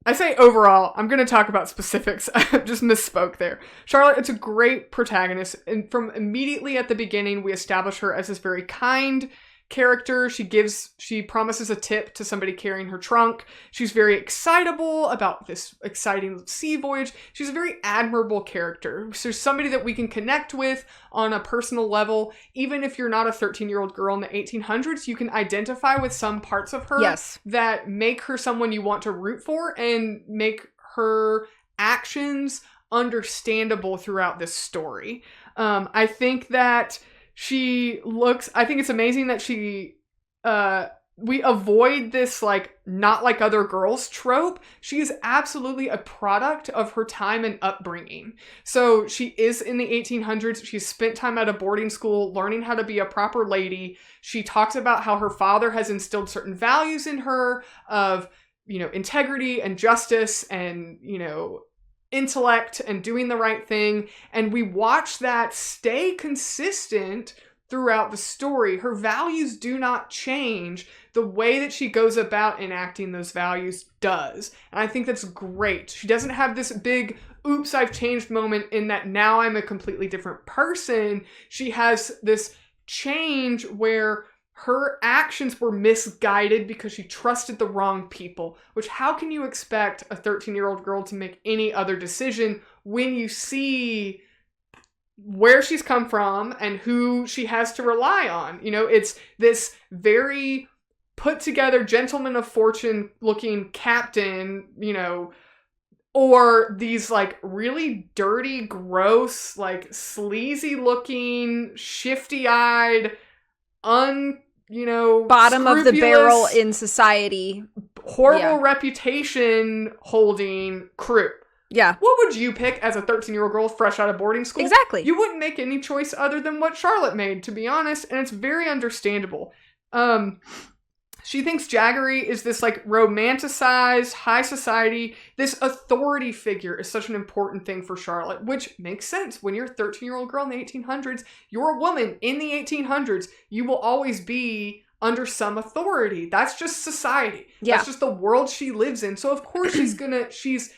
I say overall, I'm going to talk about specifics. I just misspoke there. Charlotte, it's a great protagonist. And from immediately at the beginning, we establish her as this very kind character. She promises a tip to somebody carrying her trunk. She's very excitable about this exciting sea voyage. She's a very admirable character. She's somebody that we can connect with on a personal level. Even if you're not a 13-year-old girl in the 1800s, you can identify with some parts of her that make her someone you want to root for and make her actions understandable throughout this story. I think that I think it's amazing that we avoid this, like, not like other girls trope. She is absolutely a product of her time and upbringing. So she is in the 1800s. She's spent time at a boarding school learning how to be a proper lady. She talks about how her father has instilled certain values in her of, integrity and justice and, intellect and doing the right thing, and we watch that stay consistent throughout the story. Her values do not change. The way that she goes about enacting those values does, and I think that's great. She doesn't have this big oops, I've changed moment in that now I'm a completely different person. She has this change where her actions were misguided because she trusted the wrong people, which how can you expect a 13-year-old girl to make any other decision when you see where she's come from and who she has to rely on? It's this very put together gentleman of fortune looking captain, or these like really dirty, gross, like sleazy looking, shifty eyed, bottom of the barrel in society, horrible reputation holding crew. Yeah. What would you pick as a 13-year-old girl fresh out of boarding school? Exactly. You wouldn't make any choice other than what Charlotte made, to be honest, and it's very understandable. She thinks Jaggery is this like romanticized high society. This authority figure is such an important thing for Charlotte, which makes sense. When you're a 13-year-old girl in the 1800s, you're a woman in the 1800s. You will always be under some authority. That's just society. Yeah. That's just the world she lives in. So of course she's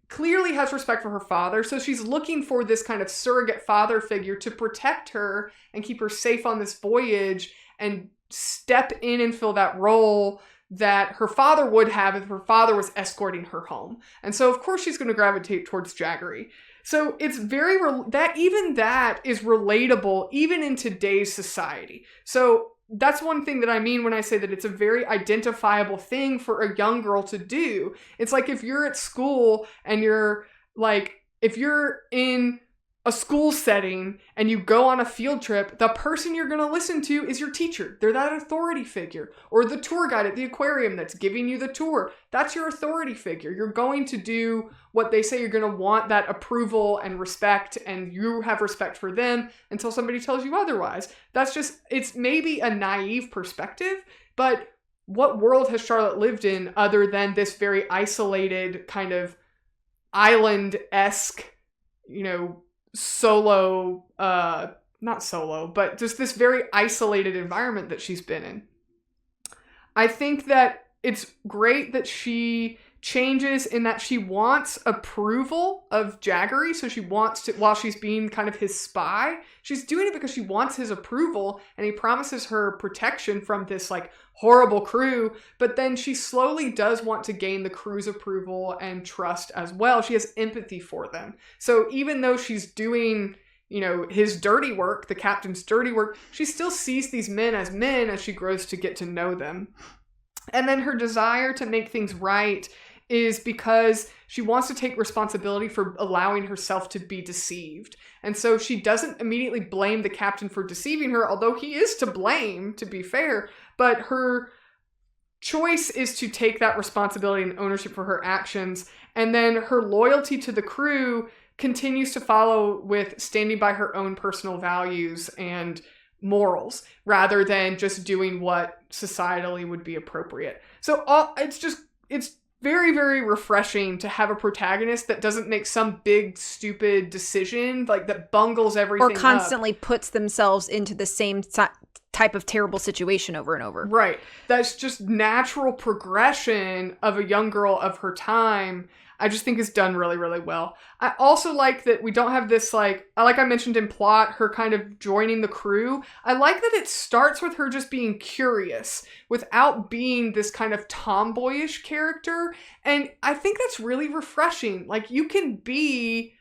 clearly has respect for her father. So she's looking for this kind of surrogate father figure to protect her and keep her safe on this voyage and step in and fill that role that her father would have if her father was escorting her home. And so of course she's going to gravitate towards Jaggery. So it's very that is relatable even in today's society. So that's one thing that I mean when I say that it's a very identifiable thing for a young girl to do. It's like if you're at school and you're like, if you're in a school setting and you go on a field trip, the person you're going to listen to is your teacher. They're that authority figure. Or the tour guide at the aquarium that's giving you the tour. That's your authority figure. You're going to do what they say. You're going to want that approval and respect, and you have respect for them until somebody tells you otherwise. It's maybe a naive perspective, but what world has Charlotte lived in other than this very isolated kind of island-esque, solo, not solo, but just this very isolated environment that she's been in. I think that it's great that she changes in that she wants approval of Jaggery. So she wants to, while she's being kind of his spy, she's doing it because she wants his approval, and he promises her protection from this like horrible crew. But then she slowly does want to gain the crew's approval and trust as well. She has empathy for them. So even though she's doing, his dirty work, the captain's dirty work, she still sees these men as she grows to get to know them. And then her desire to make things right is because she wants to take responsibility for allowing herself to be deceived. And so she doesn't immediately blame the captain for deceiving her, although he is to blame, to be fair. But choice is to take that responsibility and ownership for her actions. And then her loyalty to the crew continues to follow with standing by her own personal values and morals rather than just doing what societally would be appropriate. So it's very, very refreshing to have a protagonist that doesn't make some big, stupid decision, like that bungles everything or constantly puts themselves into the same type of terrible situation over and over. Right. That's just natural progression of a young girl of her time. I just think is done really, really well. I also like that we don't have this, like I mentioned in plot, her kind of joining the crew. I like that it starts with her just being curious without being this kind of tomboyish character. And I think that's really refreshing. Like, you can be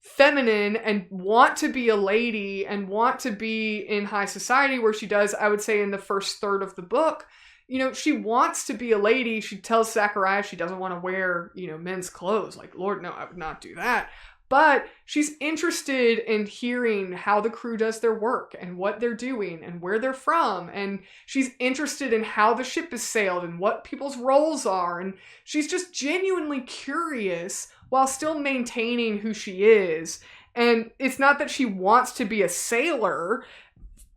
feminine and want to be a lady and want to be in high society, where she does, I would say, in the first third of the book. You know, she wants to be a lady. She tells Zachariah she doesn't want to wear, men's clothes. Like, Lord, no, I would not do that. But she's interested in hearing how the crew does their work and what they're doing and where they're from. And she's interested in how the ship is sailed and what people's roles are. And she's just genuinely curious while still maintaining who she is. And it's not that she wants to be a sailor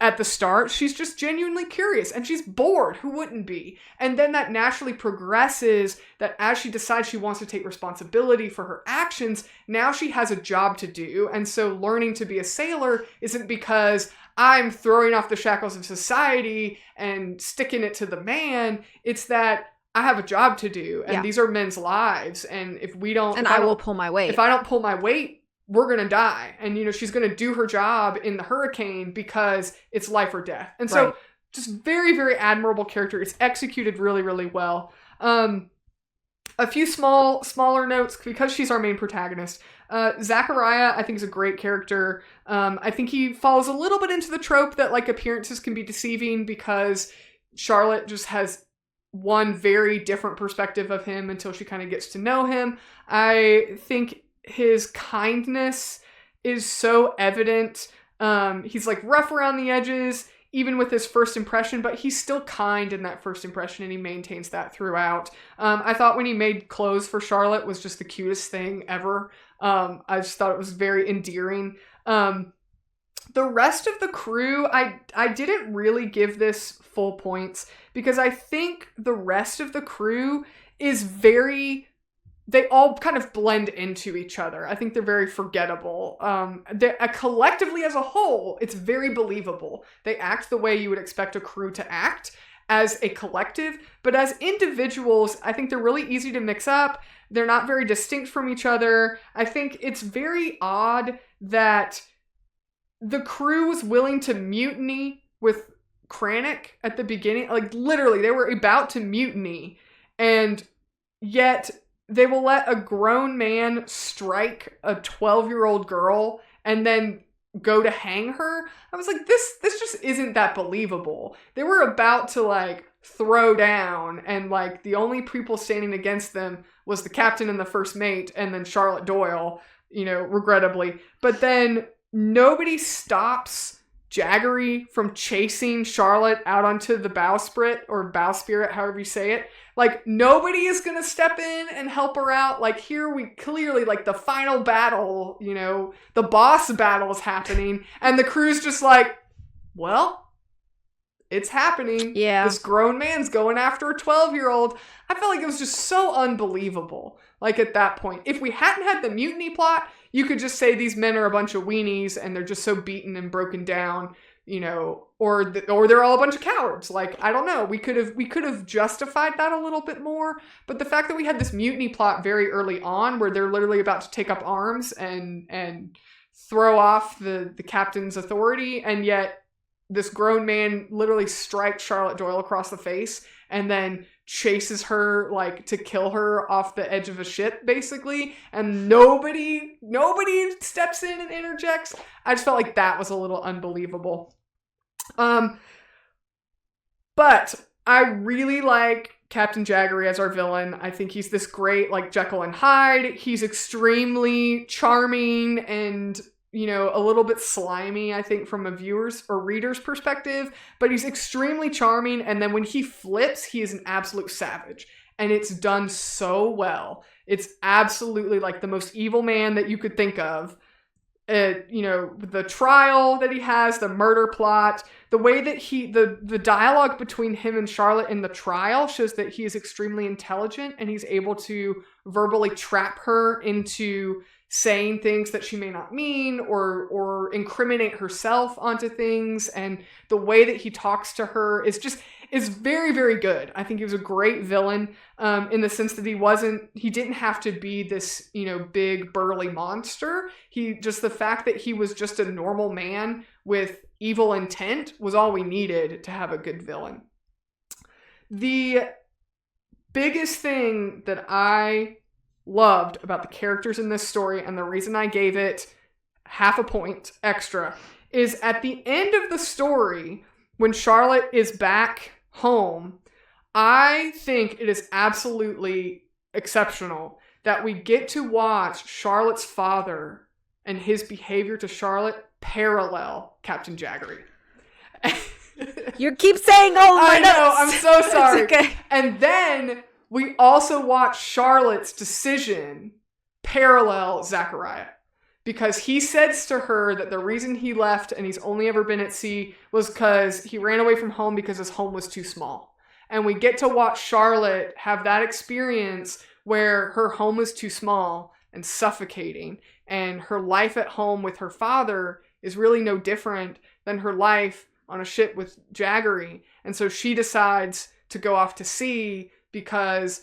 at the start. She's just genuinely curious and she's bored. Who wouldn't be? And then that naturally progresses, that as she decides she wants to take responsibility for her actions, now she has a job to do. And so learning to be a sailor isn't because I'm throwing off the shackles of society and sticking it to the man. It's that I have a job to do, and these are men's lives. And if we don't, and I will pull my weight. If I don't pull my weight, we're going to die. And, she's going to do her job in the hurricane because it's life or death. And so just very, very admirable character. It's executed really, really well. A few smaller notes, because she's our main protagonist. Zachariah, I think, is a great character. I think he falls a little bit into the trope that, like, appearances can be deceiving, because Charlotte just has one very different perspective of him until she kind of gets to know him. I think his kindness is so evident. He's like rough around the edges, even with his first impression, but he's still kind in that first impression, and he maintains that throughout. I thought when he made clothes for Charlotte was just the cutest thing ever. I just thought it was very endearing. The rest of the crew, I didn't really give this full points, because I think the rest of the crew is they all kind of blend into each other. I think they're very forgettable. Collectively as a whole, it's very believable. They act the way you would expect a crew to act as a collective, but as individuals, I think they're really easy to mix up. They're not very distinct from each other. I think it's very odd that the crew was willing to mutiny with Kranich at the beginning. Like, literally, they were about to mutiny, and yet they will let a grown man strike a 12-year-old girl and then go to hang her. I was like, this just isn't that believable. They were about to, like, throw down, and, like, the only people standing against them was the captain and the first mate, and then Charlotte Doyle, regrettably. But then nobody stops Jaggery from chasing Charlotte out onto the bowsprit, or bowsprit, however you say it. Like, nobody is going to step in and help her out. Like, here we clearly, like, the final battle, the boss battle is happening, and the crew's just like, well, it's happening. Yeah. This grown man's going after a 12-year-old. I felt like it was just so unbelievable. Like, at that point, if we hadn't had the mutiny plot, you could just say these men are a bunch of weenies and they're just so beaten and broken down, or they're all a bunch of cowards. Like, I don't know. We could have justified that a little bit more. But the fact that we had this mutiny plot very early on, where they're literally about to take up arms and throw off the captain's authority, and yet this grown man literally strikes Charlotte Doyle across the face and then chases her, like, to kill her off the edge of a ship, basically, and nobody steps in and interjects. I just felt like that was a little unbelievable. But I really like Captain Jaggery as our villain. I think he's this great, like, Jekyll and Hyde. He's extremely charming and a little bit slimy, I think, from a viewer's or reader's perspective, but he's extremely charming. And then when he flips, he is an absolute savage. And it's done so well. It's absolutely like the most evil man that you could think of. The trial that he has, the murder plot, the way that the dialogue between him and Charlotte in the trial shows that he is extremely intelligent and he's able to verbally trap her into saying things that she may not mean or incriminate herself onto things. And the way that he talks to her is very, very good. I think he was a great villain in the sense that he didn't have to be this, big burly monster. The fact that he was just a normal man with evil intent was all we needed to have a good villain. The biggest thing that I loved about the characters in this story, and the reason I gave it half a point extra, is at the end of the story, when Charlotte is back home, I think it is absolutely exceptional that we get to watch Charlotte's father and his behavior to Charlotte parallel Captain Jaggery. You keep saying all my notes. I know, I'm so sorry. It's okay. And then we also watch Charlotte's decision parallel Zachariah. Because he says to her that the reason he left and he's only ever been at sea was because he ran away from home because his home was too small. And we get to watch Charlotte have that experience where her home was too small and suffocating. And her life at home with her father is really no different than her life on a ship with Jaggery. And so she decides to go off to sea because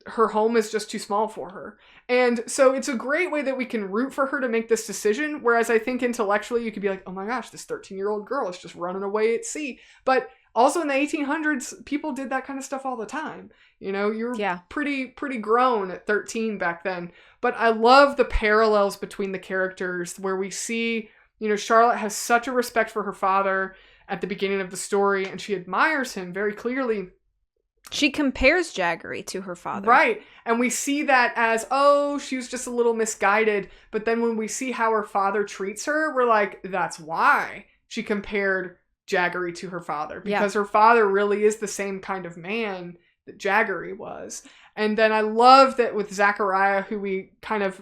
her home is just too small for her. And so it's a great way that we can root for her to make this decision. Whereas I think intellectually you could be like, oh my gosh, this 13-year-old girl is just running away at sea. But also in the 1800s, people did that kind of stuff all the time. You were pretty grown at 13 back then. But I love the parallels between the characters where we see, Charlotte has such a respect for her father at the beginning of the story, and she admires him very clearly. She compares Jaggery to her father. Right. And we see that as, she was just a little misguided. But then when we see how her father treats her, we're like, that's why she compared Jaggery to her father. Because her father really is the same kind of man that Jaggery was. And then I love that with Zachariah, who we kind of,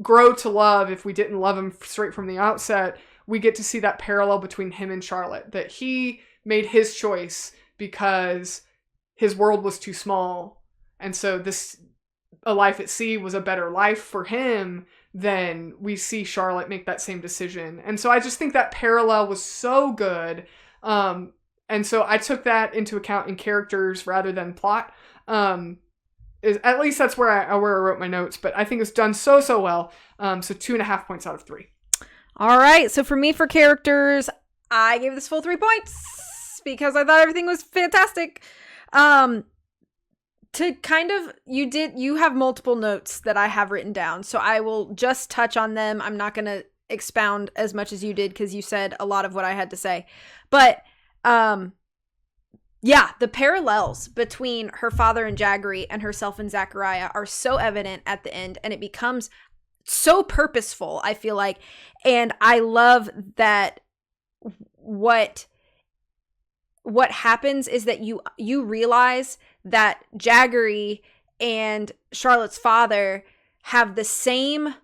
grow to love if we didn't love him straight from the outset, we get to see that parallel between him and Charlotte. That he made his choice because his world was too small. And so a life at sea was a better life for him than we see Charlotte make that same decision. And so I just think that parallel was so good. And so I took that into account in characters rather than plot. At least that's where I wrote my notes, but I think it's done so well. So 2.5 points out of 3. All right. So for me, for characters, I gave this full 3 points. Because I thought everything was fantastic. To kind of, you have multiple notes that I have written down, so I will just touch on them. I'm not going to expound as much as you did because you said a lot of what I had to say. But, the parallels between her father and Jaggery and herself and Zachariah are so evident at the end, and it becomes so purposeful, I feel like. And I love that what happens is that you realize that Jaggery and Charlotte's father have the same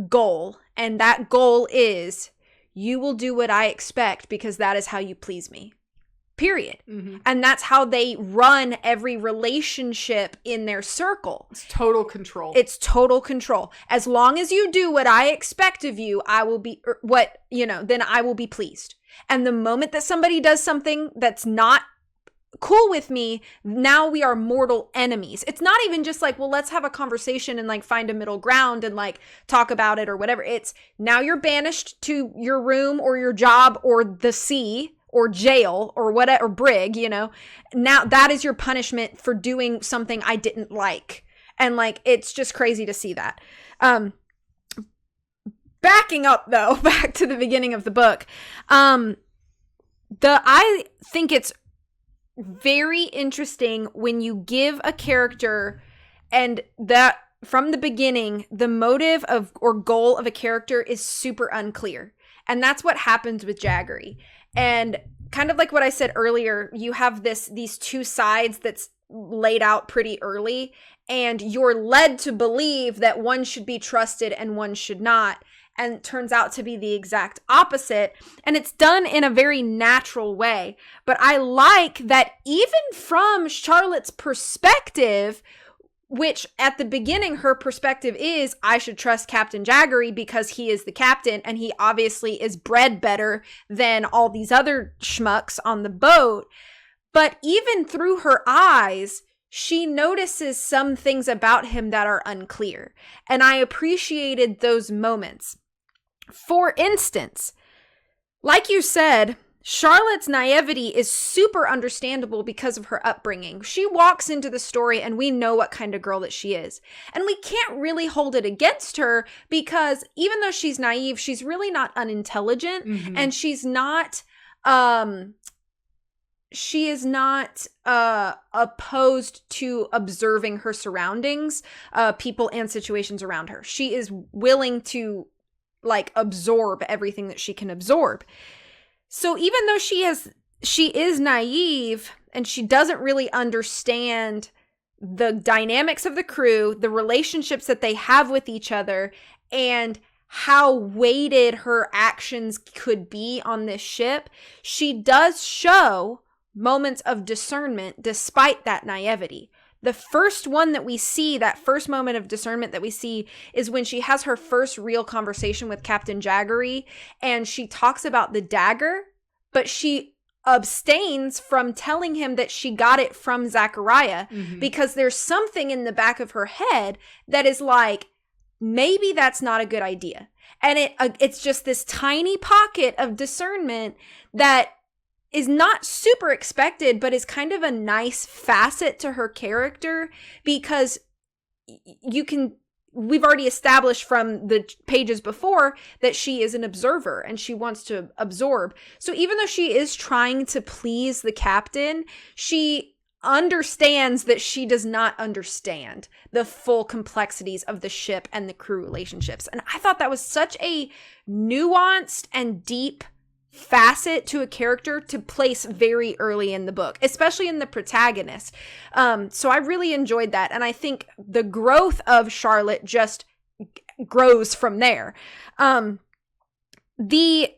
goal, and that goal is you will do what I expect because that is how you please me. Period. Mm-hmm. And that's how they run every relationship in their circle. It's total control. As long as you do what I expect of you, I will be then I will be pleased. And the moment that somebody does something that's not cool with me, now we are mortal enemies. It's not even just like, well, let's have a conversation and like find a middle ground and like talk about it or whatever. It's now you're banished to your room or your job or the sea or jail or whatever, or brig, Now that is your punishment for doing something I didn't like. And like, it's just crazy to see that. Backing up though, back to the beginning of the book, I think it's very interesting when you give a character, and that from the beginning, the motive of or goal of a character is super unclear. And that's what happens with Jaggery. And kind of like what I said earlier, you have these two sides that's laid out pretty early, and you're led to believe that one should be trusted and one should not. And it turns out to be the exact opposite. And it's done in a very natural way. But I like that even from Charlotte's perspective, which at the beginning, her perspective is, I should trust Captain Jaggery because he is the captain and he obviously is bred better than all these other schmucks on the boat. But even through her eyes, she notices some things about him that are unclear. And I appreciated those moments. For instance, like you said, Charlotte's naivety is super understandable because of her upbringing. She walks into the story and we know what kind of girl that she is. And we can't really hold it against her because even though she's naive, she's really not unintelligent, and she is not opposed to observing her surroundings, people and situations around her. She is willing to absorb everything that she can absorb. So even though she is naive and she doesn't really understand the dynamics of the crew, the relationships that they have with each other, and how weighted her actions could be on this ship, she does show moments of discernment despite that naivety. The first one that we see, that first moment of discernment that we see, is when she has her first real conversation with Captain Jaggery, and she talks about the dagger, but she abstains from telling him that she got it from Zachariah because there's something in the back of her head that is like, maybe that's not a good idea. And it's just this tiny pocket of discernment that is not super expected, but is kind of a nice facet to her character because we've already established from the pages before that she is an observer and she wants to absorb. So even though she is trying to please the captain, she understands that she does not understand the full complexities of the ship and the crew relationships. And I thought that was such a nuanced and deep facet to a character to place very early in the book, especially in the protagonist. So I really enjoyed that. And I think the growth of Charlotte just grows from there. The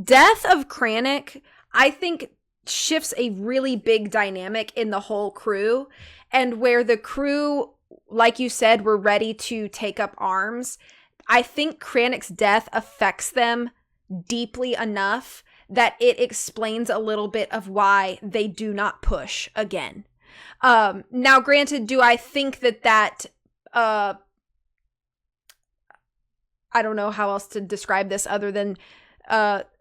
death of Kranich, I think, shifts a really big dynamic in the whole crew, and where the crew, like you said, were ready to take up arms. I think Kranich's death affects them deeply enough that it explains a little bit of why they do not push again. Now, granted, do I think that I don't know how else to describe this other than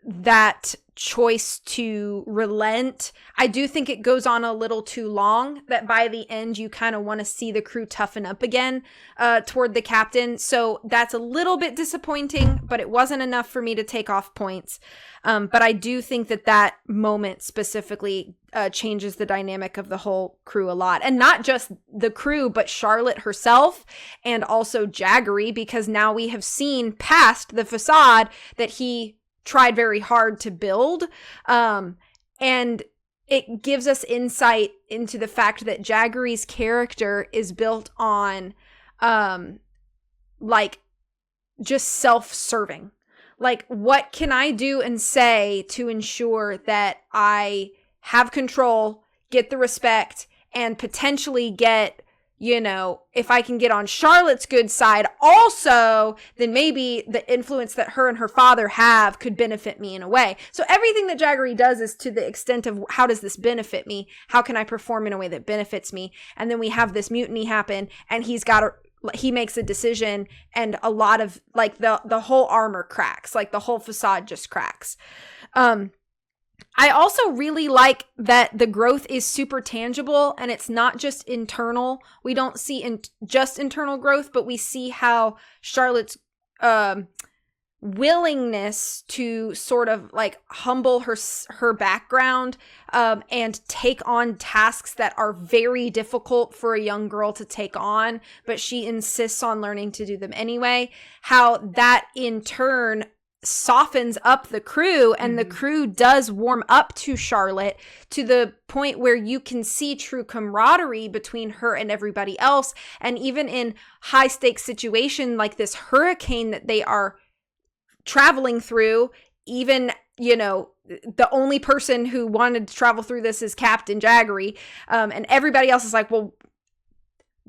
that choice to relent. I do think it goes on a little too long, that by the end you kind of want to see the crew toughen up again toward the captain. So that's a little bit disappointing, but it wasn't enough for me to take off points. But I do think that moment specifically changes the dynamic of the whole crew a lot. And not just the crew, but Charlotte herself and also Jaggery, because now we have seen past the facade that he tried very hard to build. And it gives us insight into the fact that Jaggery's character is built on just self-serving. Like, what can I do and say to ensure that I have control, get the respect, and potentially get, if I can get on Charlotte's good side also, then maybe the influence that her and her father have could benefit me in a way. So everything that Jaggery does is to the extent of, how does this benefit me? How can I perform in a way that benefits me? And then we have this mutiny happen, and he makes a decision, and a lot of the whole armor cracks, the whole facade just cracks. I also really like that the growth is super tangible, and it's not just internal. We don't see just internal growth, but we see how Charlotte's willingness to sort of like humble her background and take on tasks that are very difficult for a young girl to take on, but she insists on learning to do them anyway, how that in turn softens up the crew, and the crew does warm up to Charlotte to the point where you can see true camaraderie between her and everybody else. And even in high stakes situation like this hurricane that they are traveling through, even, you know, the only person who wanted to travel through this is Captain Jaggery, and everybody else is like, well,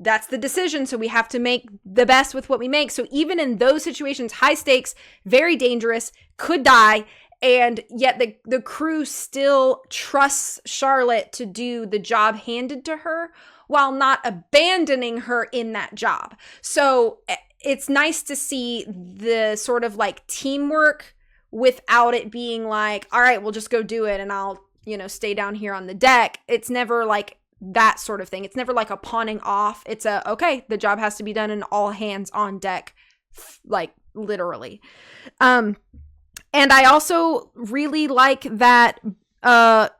that's the decision, so we have to make the best with what we make. So even in those situations, high stakes, very dangerous, could die, and yet the crew still trusts Charlotte to do the job handed to her while not abandoning her in that job. So it's nice to see the sort of like teamwork without it being like, all right, we'll just go do it and I'll, you know, stay down here on the deck. It's never like that sort of thing. It's never like a pawning off. It's a, okay, the job has to be done and all hands on deck, like literally. And I also really like that at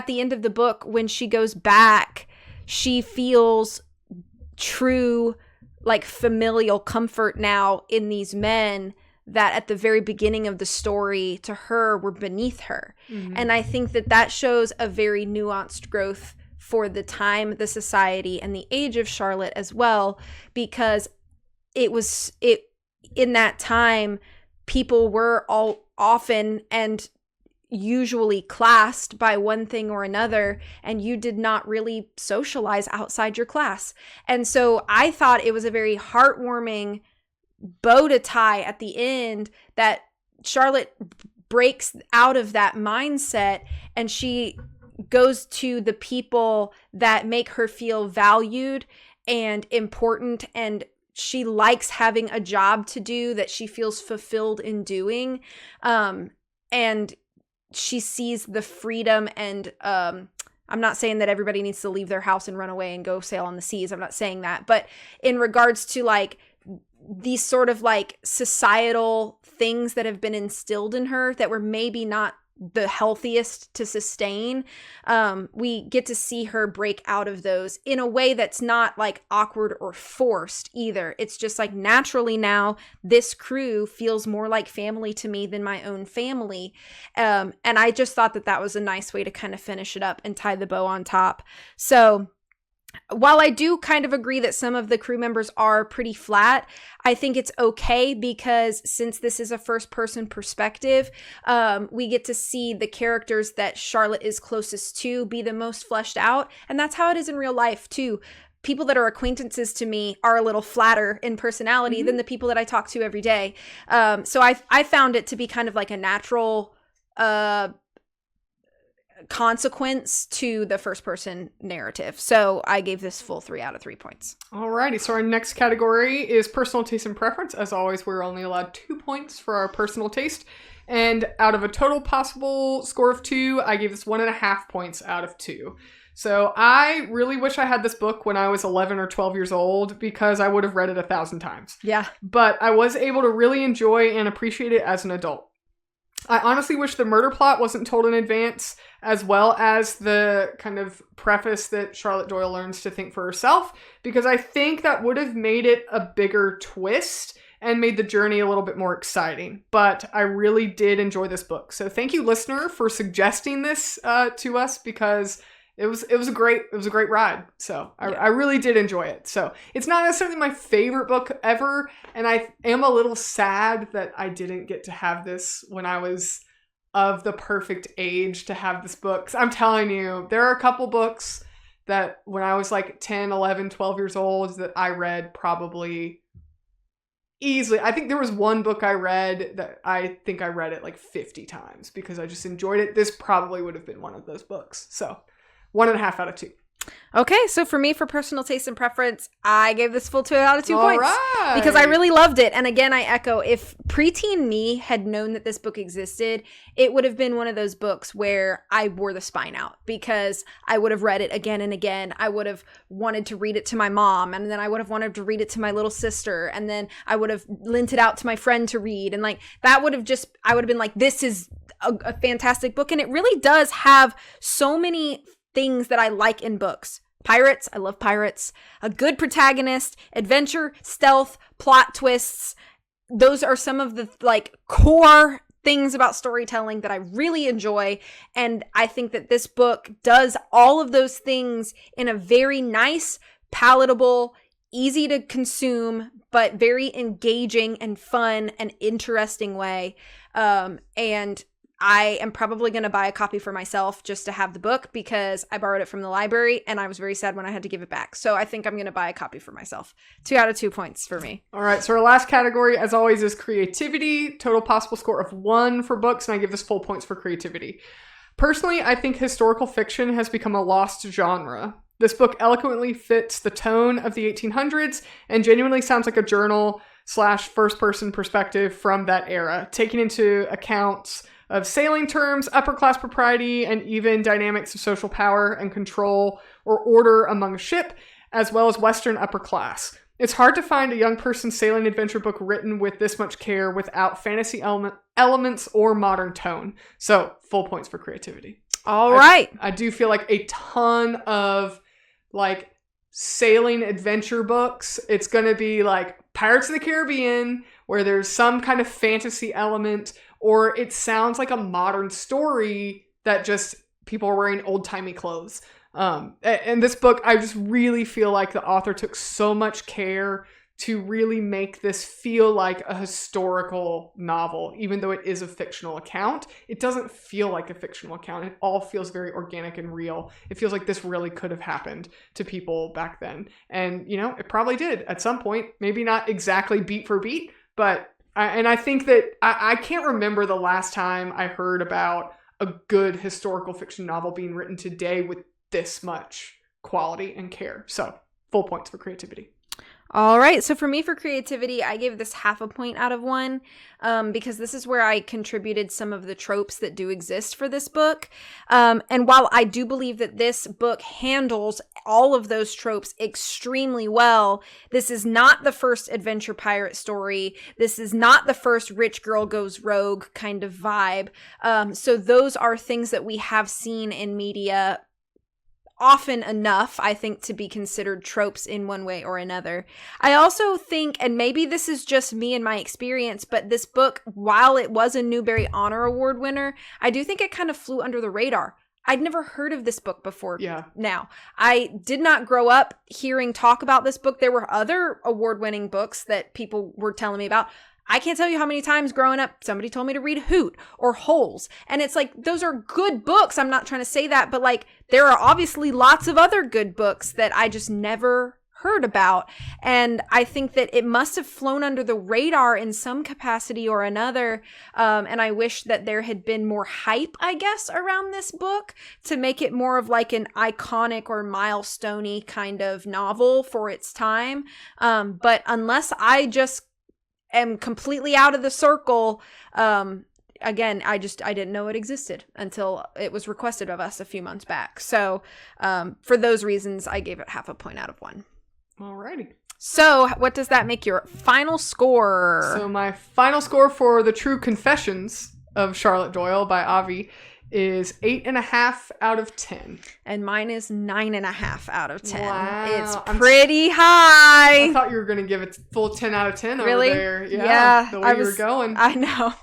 the end of the book, when she goes back, she feels true like familial comfort now in these men that at the very beginning of the story to her were beneath her. And I think that shows a very nuanced growth for the time, the society, and the age of Charlotte as well, because in that time, people were all often and usually classed by one thing or another, and you did not really socialize outside your class. And so I thought it was a very heartwarming bow to tie at the end that Charlotte breaks out of that mindset and she goes to the people that make her feel valued and important, and she likes having a job to do that she feels fulfilled in doing. And she sees the freedom and I'm not saying that everybody needs to leave their house and run away and go sail on the seas. I'm not saying that. But in regards to like these sort of like societal things that have been instilled in her that were maybe not the healthiest to sustain, we get to see her break out of those in a way that's not like awkward or forced either. It's just like naturally now this crew feels more like family to me than my own family. And I just thought that was a nice way to kind of finish it up and tie the bow on top. So while I do kind of agree that some of the crew members are pretty flat, I think it's okay because since this is a first-person perspective, we get to see the characters that Charlotte is closest to be the most fleshed out. And that's how it is in real life, too. People that are acquaintances to me are a little flatter in personality than the people that I talk to every day. So I found it to be kind of like a natural consequence to the first person narrative. So I gave this full 3 out of 3 points. Alrighty, so our next category is personal taste and preference. As always, we're only allowed 2 points for our personal taste. And out of a total possible score of 2, I gave this 1.5 points out of 2. So I really wish I had this book when I was 11 or 12 years old because I would have read it 1,000 times. Yeah. But I was able to really enjoy and appreciate it as an adult. I honestly wish the murder plot wasn't told in advance, as well as the kind of preface that Charlotte Doyle learns to think for herself, because I think that would have made it a bigger twist and made the journey a little bit more exciting. But I really did enjoy this book. So thank you, listener, for suggesting this to us, because it was a great ride. So I really did enjoy it. So it's not necessarily my favorite book ever, and I am a little sad that I didn't get to have this when I was of the perfect age to have this book. 'Cause I'm telling you, there are a couple books that when I was like 10, 11, 12 years old that I read probably easily. I think there was one book I read that I think I read it like 50 times because I just enjoyed it. This probably would have been one of those books. So 1.5 out of 2. Okay, so for me, for personal taste and preference, I gave this full 2 out of 2 All points. right. Because I really loved it. And again, I echo, if preteen me had known that this book existed, it would have been one of those books where I wore the spine out because I would have read it again and again. I would have wanted to read it to my mom, and then I would have wanted to read it to my little sister, and then I would have lent it out to my friend to read. And like that would have just, I would have been like, this is a fantastic book. And it really does have so many things that I like in books. Pirates, I love pirates. A good protagonist, adventure, stealth, plot twists. Those are some of the like core things about storytelling that I really enjoy. And I think that this book does all of those things in a very nice, palatable, easy to consume, but very engaging and fun and interesting way. And I am probably going to buy a copy for myself just to have the book because I borrowed it from the library and I was very sad when I had to give it back. So I think I'm going to buy a copy for myself. 2 out of 2 points for me. All right. So our last category, as always, is creativity. Total possible score of 1 for books, and I give this full points for creativity. Personally, I think historical fiction has become a lost genre. This book eloquently fits the tone of the 1800s and genuinely sounds like a journal / first-person perspective from that era, taking into account of sailing terms, upper-class propriety, and even dynamics of social power and control or order among a ship, as well as Western upper class. It's hard to find a young person's sailing adventure book written with this much care without fantasy elements or modern tone. So, full points for creativity. All right. I do feel like a ton of, like, sailing adventure books. It's going to be, like, Pirates of the Caribbean, where there's some kind of fantasy element, or it sounds like a modern story that just people are wearing old-timey clothes. And this book, I just really feel like the author took so much care to really make this feel like a historical novel, even though it is a fictional account. It doesn't feel like a fictional account. It all feels very organic and real. It feels like this really could have happened to people back then. And, you know, it probably did at some point. Maybe not exactly beat for beat, but I think that I can't remember the last time I heard about a good historical fiction novel being written today with this much quality and care. So, full points for creativity. All right. So for me, for creativity, I gave this 0.5 point out of 1 because this is where I contributed some of the tropes that do exist for this book. And while I do believe that this book handles all of those tropes extremely well, this is not the first adventure pirate story. This is not the first rich girl goes rogue kind of vibe. So those are things that we have seen in media often enough, I think, to be considered tropes in one way or another. I also think, and maybe this is just me and my experience, but this book, while it was a Newbery Honor Award winner, I do think it kind of flew under the radar. I'd never heard of this book before. Yeah. Now, I did not grow up hearing talk about this book. There were other award-winning books that people were telling me about. I can't tell you how many times growing up somebody told me to read Hoot or Holes. And it's like, those are good books. I'm not trying to say that, but like, there are obviously lots of other good books that I just never heard about. And I think that it must have flown under the radar in some capacity or another. And I wish that there had been more hype, I guess, around this book to make it more of like an iconic or milestone-y kind of novel for its time. But unless I just am completely out of the circle, again, I didn't know it existed until it was requested of us a few months back. So for those reasons, I gave it 0.5 point out of 1. Alrighty. So what does that make your final score? So my final score for The True Confessions of Charlotte Doyle by Avi is 8.5 out of 10. And mine is 9.5 out of 10. Wow. It's pretty high. I thought you were going to give it full 10 out of 10 really? Over there. Yeah. The way you were going. I know.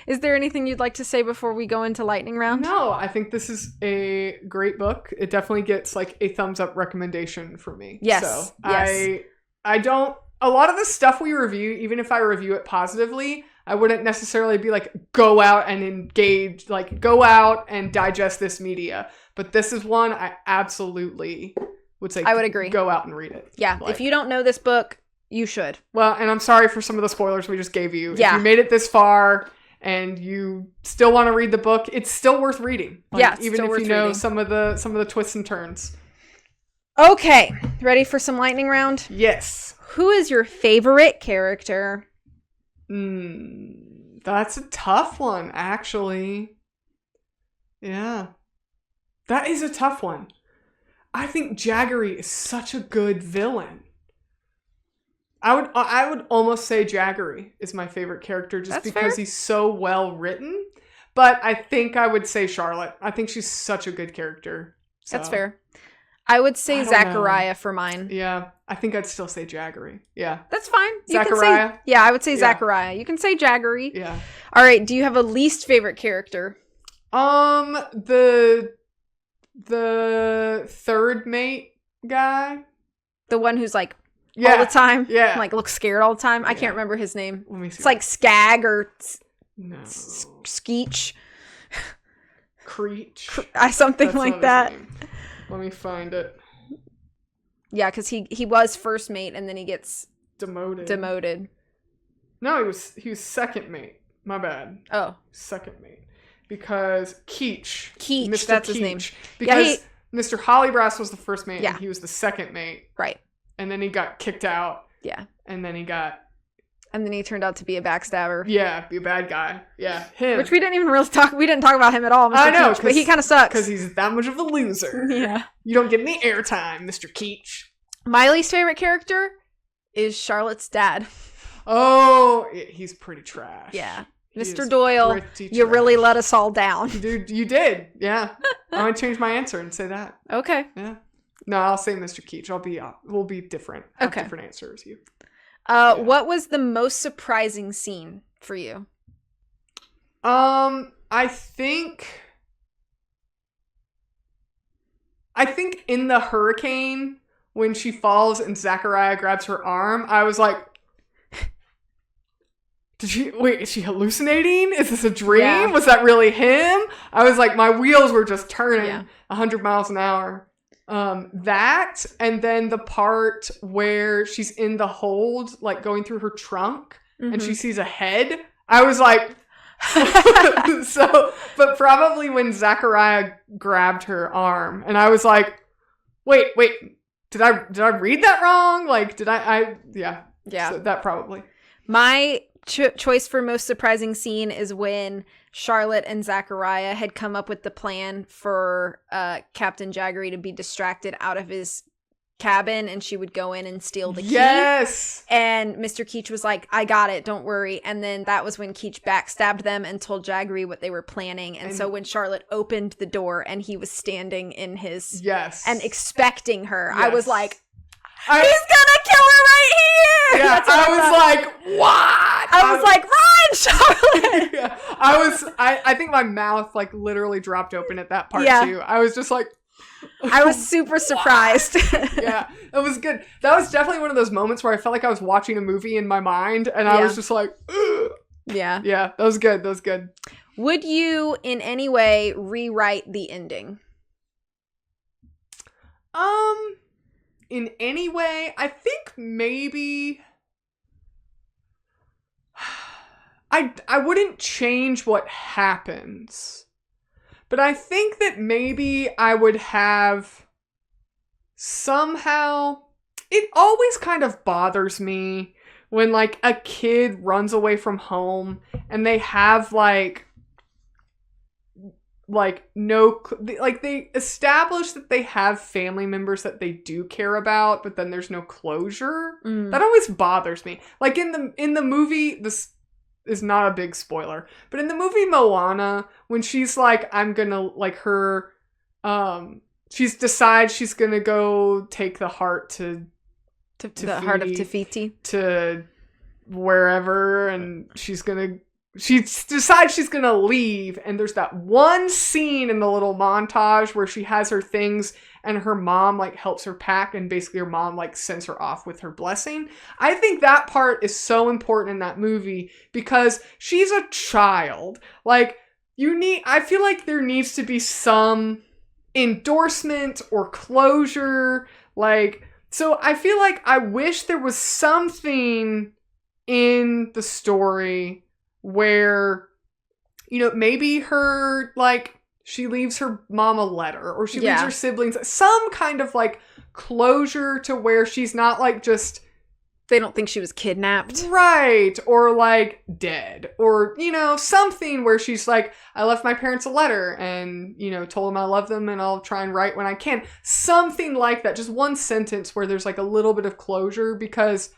Is there anything you'd like to say before we go into lightning round? No, I think this is a great book. It definitely gets like a thumbs up recommendation for me. Yes. So yes. I don't, a lot of the stuff we review, even if I review it positively, I wouldn't necessarily be like, go out and engage, like go out and digest this media. But this is one I absolutely would say. I would agree. Go out and read it. Yeah. Like, if you don't know this book, you should. Well, and I'm sorry for some of the spoilers we just gave you. Yeah. If you made it this far and you still want to read the book, it's still worth reading. Like, yeah. Even if you know some of the twists and turns. Okay, ready for some lightning round? Yes. Who is your favorite character? That's a tough one, actually. Yeah. That is a tough one. I think Jaggery is such a good villain. I would almost say Jaggery is my favorite character just because he's so well written. But I think I would say Charlotte. I think she's such a good character. So. That's fair. I would say Zachariah for mine. Yeah, I think I'd still say Jaggery. Yeah. That's fine. Zachariah? Yeah, I would say Zachariah. You can say Jaggery. Yeah. All right, do you have a least favorite character? The third mate guy. The one who's like all the time? Yeah. Like looks scared all the time? I can't remember his name. Let me see. It's like Skag or Creech. Skeech. Something That's like that. Let me find it. Yeah, because he was first mate and then he gets demoted. No, he was second mate. My bad. Oh. Second mate. Because Keech. Mr. that's his name. Because Mr. Hollybrass was the first mate and he was the second mate. Right. And then he got kicked out. Yeah. And then he turned out to be a backstabber. Yeah, be a bad guy. Yeah, him. Which we didn't even really talk about him at all, Mr. I know, Keech, but he kind of sucks. Because he's that much of a loser. Yeah. You don't get any airtime, Mr. Keech. My least favorite character is Charlotte's dad. Oh, he's pretty trash. Yeah. Mr. Doyle, you trash. really let us all down. Dude, you did. Yeah. I'm going to change my answer and say that. Okay. Yeah. No, I'll say Mr. Keech. We'll be different. Okay. Different answers. You. What was the most surprising scene for you? I think in the hurricane when she falls and Zachariah grabs her arm, I was like, is she hallucinating? Is this a dream? Yeah. Was that really him? I was like, my wheels were just turning 100 miles an hour. That, and then the part where she's in the hold, like going through her trunk and she sees a head. I was like, but probably when Zachariah grabbed her arm and I was like, wait, did I read that wrong? Like, yeah. So that probably. My choice for most surprising scene is when Charlotte and Zachariah had come up with the plan for Captain Jaggery to be distracted out of his cabin and she would go in and steal the key. Yes! And Mr. Keech was like, I got it, don't worry. And then that was when Keech backstabbed them and told Jaggery what they were planning. And so when Charlotte opened the door and he was standing in his... Yes. And expecting her, yes. I was like, he's gonna kill her right here! Yeah, I was like, what? I was like, run, Charlotte! Yeah, I think my mouth like literally dropped open at that part too. I was just like... I was super surprised. Yeah, it was good. That was definitely one of those moments where I felt like I was watching a movie in my mind and I was just like, ugh. Yeah, that was good. Would you in any way rewrite the ending? In any way, I think maybe I wouldn't change what happens. But I think that maybe I would have somehow... It always kind of bothers me when, like, a kid runs away from home and they have, they establish that they have family members that they do care about, but then there's no closure. That always bothers me. Like, in the movie... This is not a big spoiler, but in the movie Moana, when she's like, I'm gonna, like, her, she decides she's gonna go take the heart to the heart of Tafiti to wherever, and she decides she's gonna leave, and there's that one scene in the little montage where she has her things and her mom like helps her pack and basically her mom like sends her off with her blessing. I think that part is so important in that movie because she's a child. Like I feel like there needs to be some endorsement or closure. Like, so I feel like I wish there was something in the story where, you know, maybe her, like, she leaves her mom a letter or she leaves her siblings some kind of, like, closure to where she's not like just... They don't think she was kidnapped. Right. Or like dead. Or, you know, something where she's like, I left my parents a letter and, you know, told them I love them and I'll try and write when I can. Something like that. Just one sentence where there's like a little bit of closure because,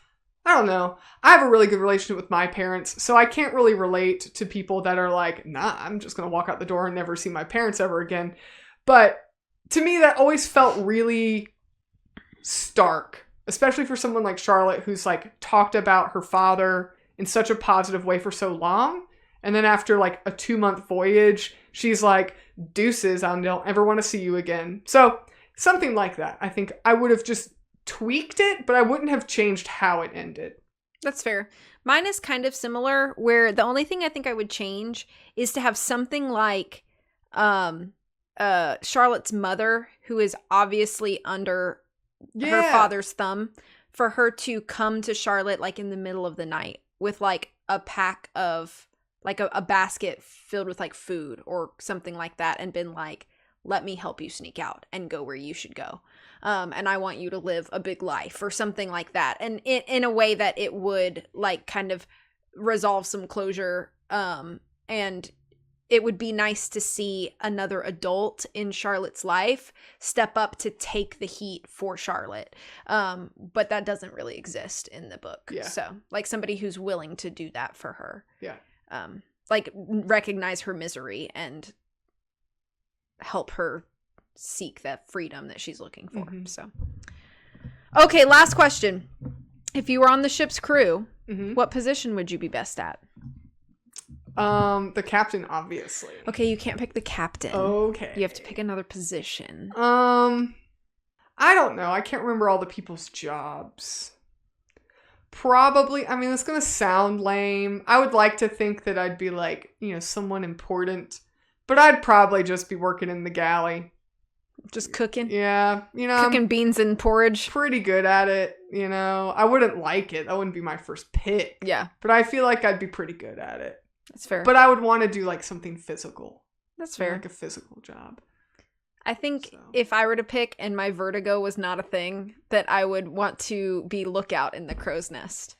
I don't know, I have a really good relationship with my parents. So I can't really relate to people that are like, nah, I'm just going to walk out the door and never see my parents ever again. But to me, that always felt really stark. Especially for someone like Charlotte, who's like talked about her father in such a positive way for so long. And then after like a 2-month voyage, she's like, deuces, I don't ever want to see you again. So something like that. I think I would have just tweaked it, but I wouldn't have changed how it ended. That's fair. Mine is kind of similar, where the only thing I think I would change is to have something like Charlotte's mother, who is obviously under her father's thumb, for her to come to Charlotte like in the middle of the night with like a pack of like a basket filled with like food or something like that, and been like, let me help you sneak out and go where you should go, and I want you to live a big life or something like that, and in a way that it would like kind of resolve some closure, and it would be nice to see another adult in Charlotte's life step up to take the heat for Charlotte. But that doesn't really exist in the book. Yeah. So, like somebody who's willing to do that for her. Yeah. Like recognize her misery and help her seek that freedom that she's looking for. Mm-hmm. So, okay, last question. If you were on the ship's crew, what position would you be best at? The captain, obviously. Okay, you can't pick the captain. Okay. You have to pick another position. I don't know. I can't remember all the people's jobs. Probably, I mean, it's gonna sound lame. I would like to think that I'd be like, you know, someone important. But I'd probably just be working in the galley. Just cooking? Yeah. You know, Cooking beans and porridge? pretty good at it, you know. I wouldn't like it. That wouldn't be my first pick. Yeah. But I feel like I'd be pretty good at it. That's fair. But I would want to do like something physical. That's fair. Like a physical job. I think if I were to pick and my vertigo was not a thing, that I would want to be lookout in the crow's nest.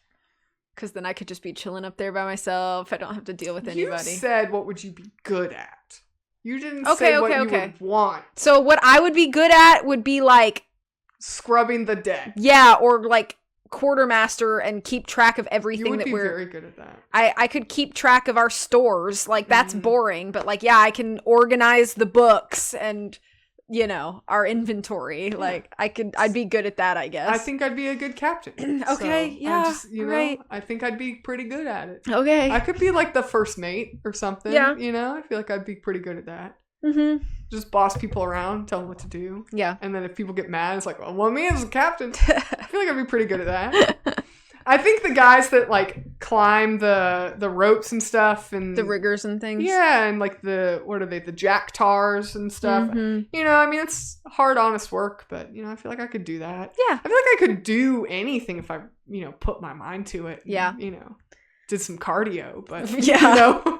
Because then I could just be chilling up there by myself. I don't have to deal with anybody. You said, what would you be good at? You didn't say what you would want. So what I would be good at would be like... scrubbing the deck. Yeah, or like quartermaster and keep track of everything that we're... You would be very good at that. I could keep track of our stores. Like, that's boring. But like, yeah, I can organize the books and... you know, our inventory. Yeah. Like, I'd be good at that, I guess. I think I'd be a good captain. Okay, so yeah, just, you know, right. I think I'd be pretty good at it. Okay. I could be like the first mate or something. Yeah. You know, I feel like I'd be pretty good at that. Mm-hmm. Just boss people around, tell them what to do. Yeah. And then if people get mad, it's like, well, me as a captain. I feel like I'd be pretty good at that. I think the guys that like climb the ropes and stuff and the riggers and things. Yeah, and like what are they? The jack tars and stuff. Mm-hmm. You know, I mean, it's hard, honest work, but you know, I feel like I could do that. Yeah. I feel like I could do anything if I, you know, put my mind to it. And, yeah. You know, did some cardio, but yeah. You know.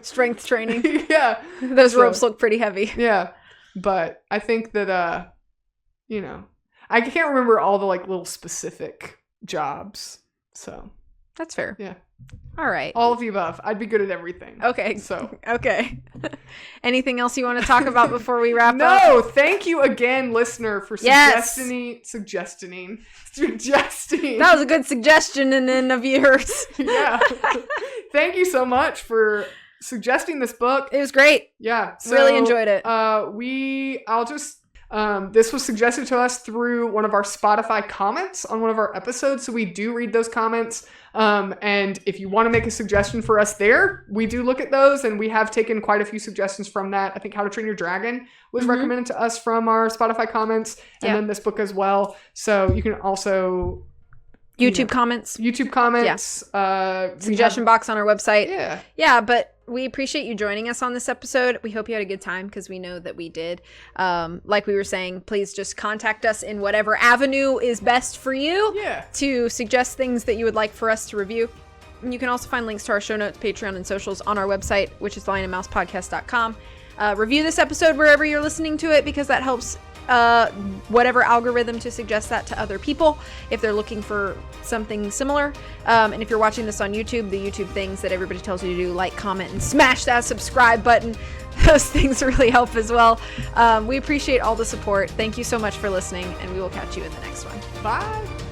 Strength training. Yeah. Those ropes look pretty heavy. Yeah. But I think that you know, I can't remember all the like little specific jobs. So that's fair. Yeah. All right. All of the above. I'd be good at everything. Okay. So okay. Anything else you want to talk about before we wrap up? No, thank you again, listener, for suggesting. That was a good suggestion of yours. Yeah. Thank you so much for suggesting this book. It was great. Yeah. So, really enjoyed it. This was suggested to us through one of our Spotify comments on one of our episodes, so we do read those comments. And if you want to make a suggestion for us there, we do look at those, and we have taken quite a few suggestions from that. I think How to Train Your Dragon was recommended to us from our Spotify comments, and then this book as well. So you can also... YouTube comments. Yeah. Suggestion box on our website. Yeah. Yeah, but we appreciate you joining us on this episode. We hope you had a good time, because we know that we did. Like we were saying, please just contact us in whatever avenue is best for you to suggest things that you would like for us to review. And you can also find links to our show notes, Patreon, and socials on our website, which is lionandmousepodcast.com. Review this episode wherever you're listening to it, because that helps whatever algorithm to suggest that to other people if they're looking for something similar. And if you're watching this on YouTube, the YouTube things that everybody tells you to do, like, comment, and smash that subscribe button. Those things really help as well. We appreciate all the support. Thank you so much for listening, and we will catch you in the next one. Bye.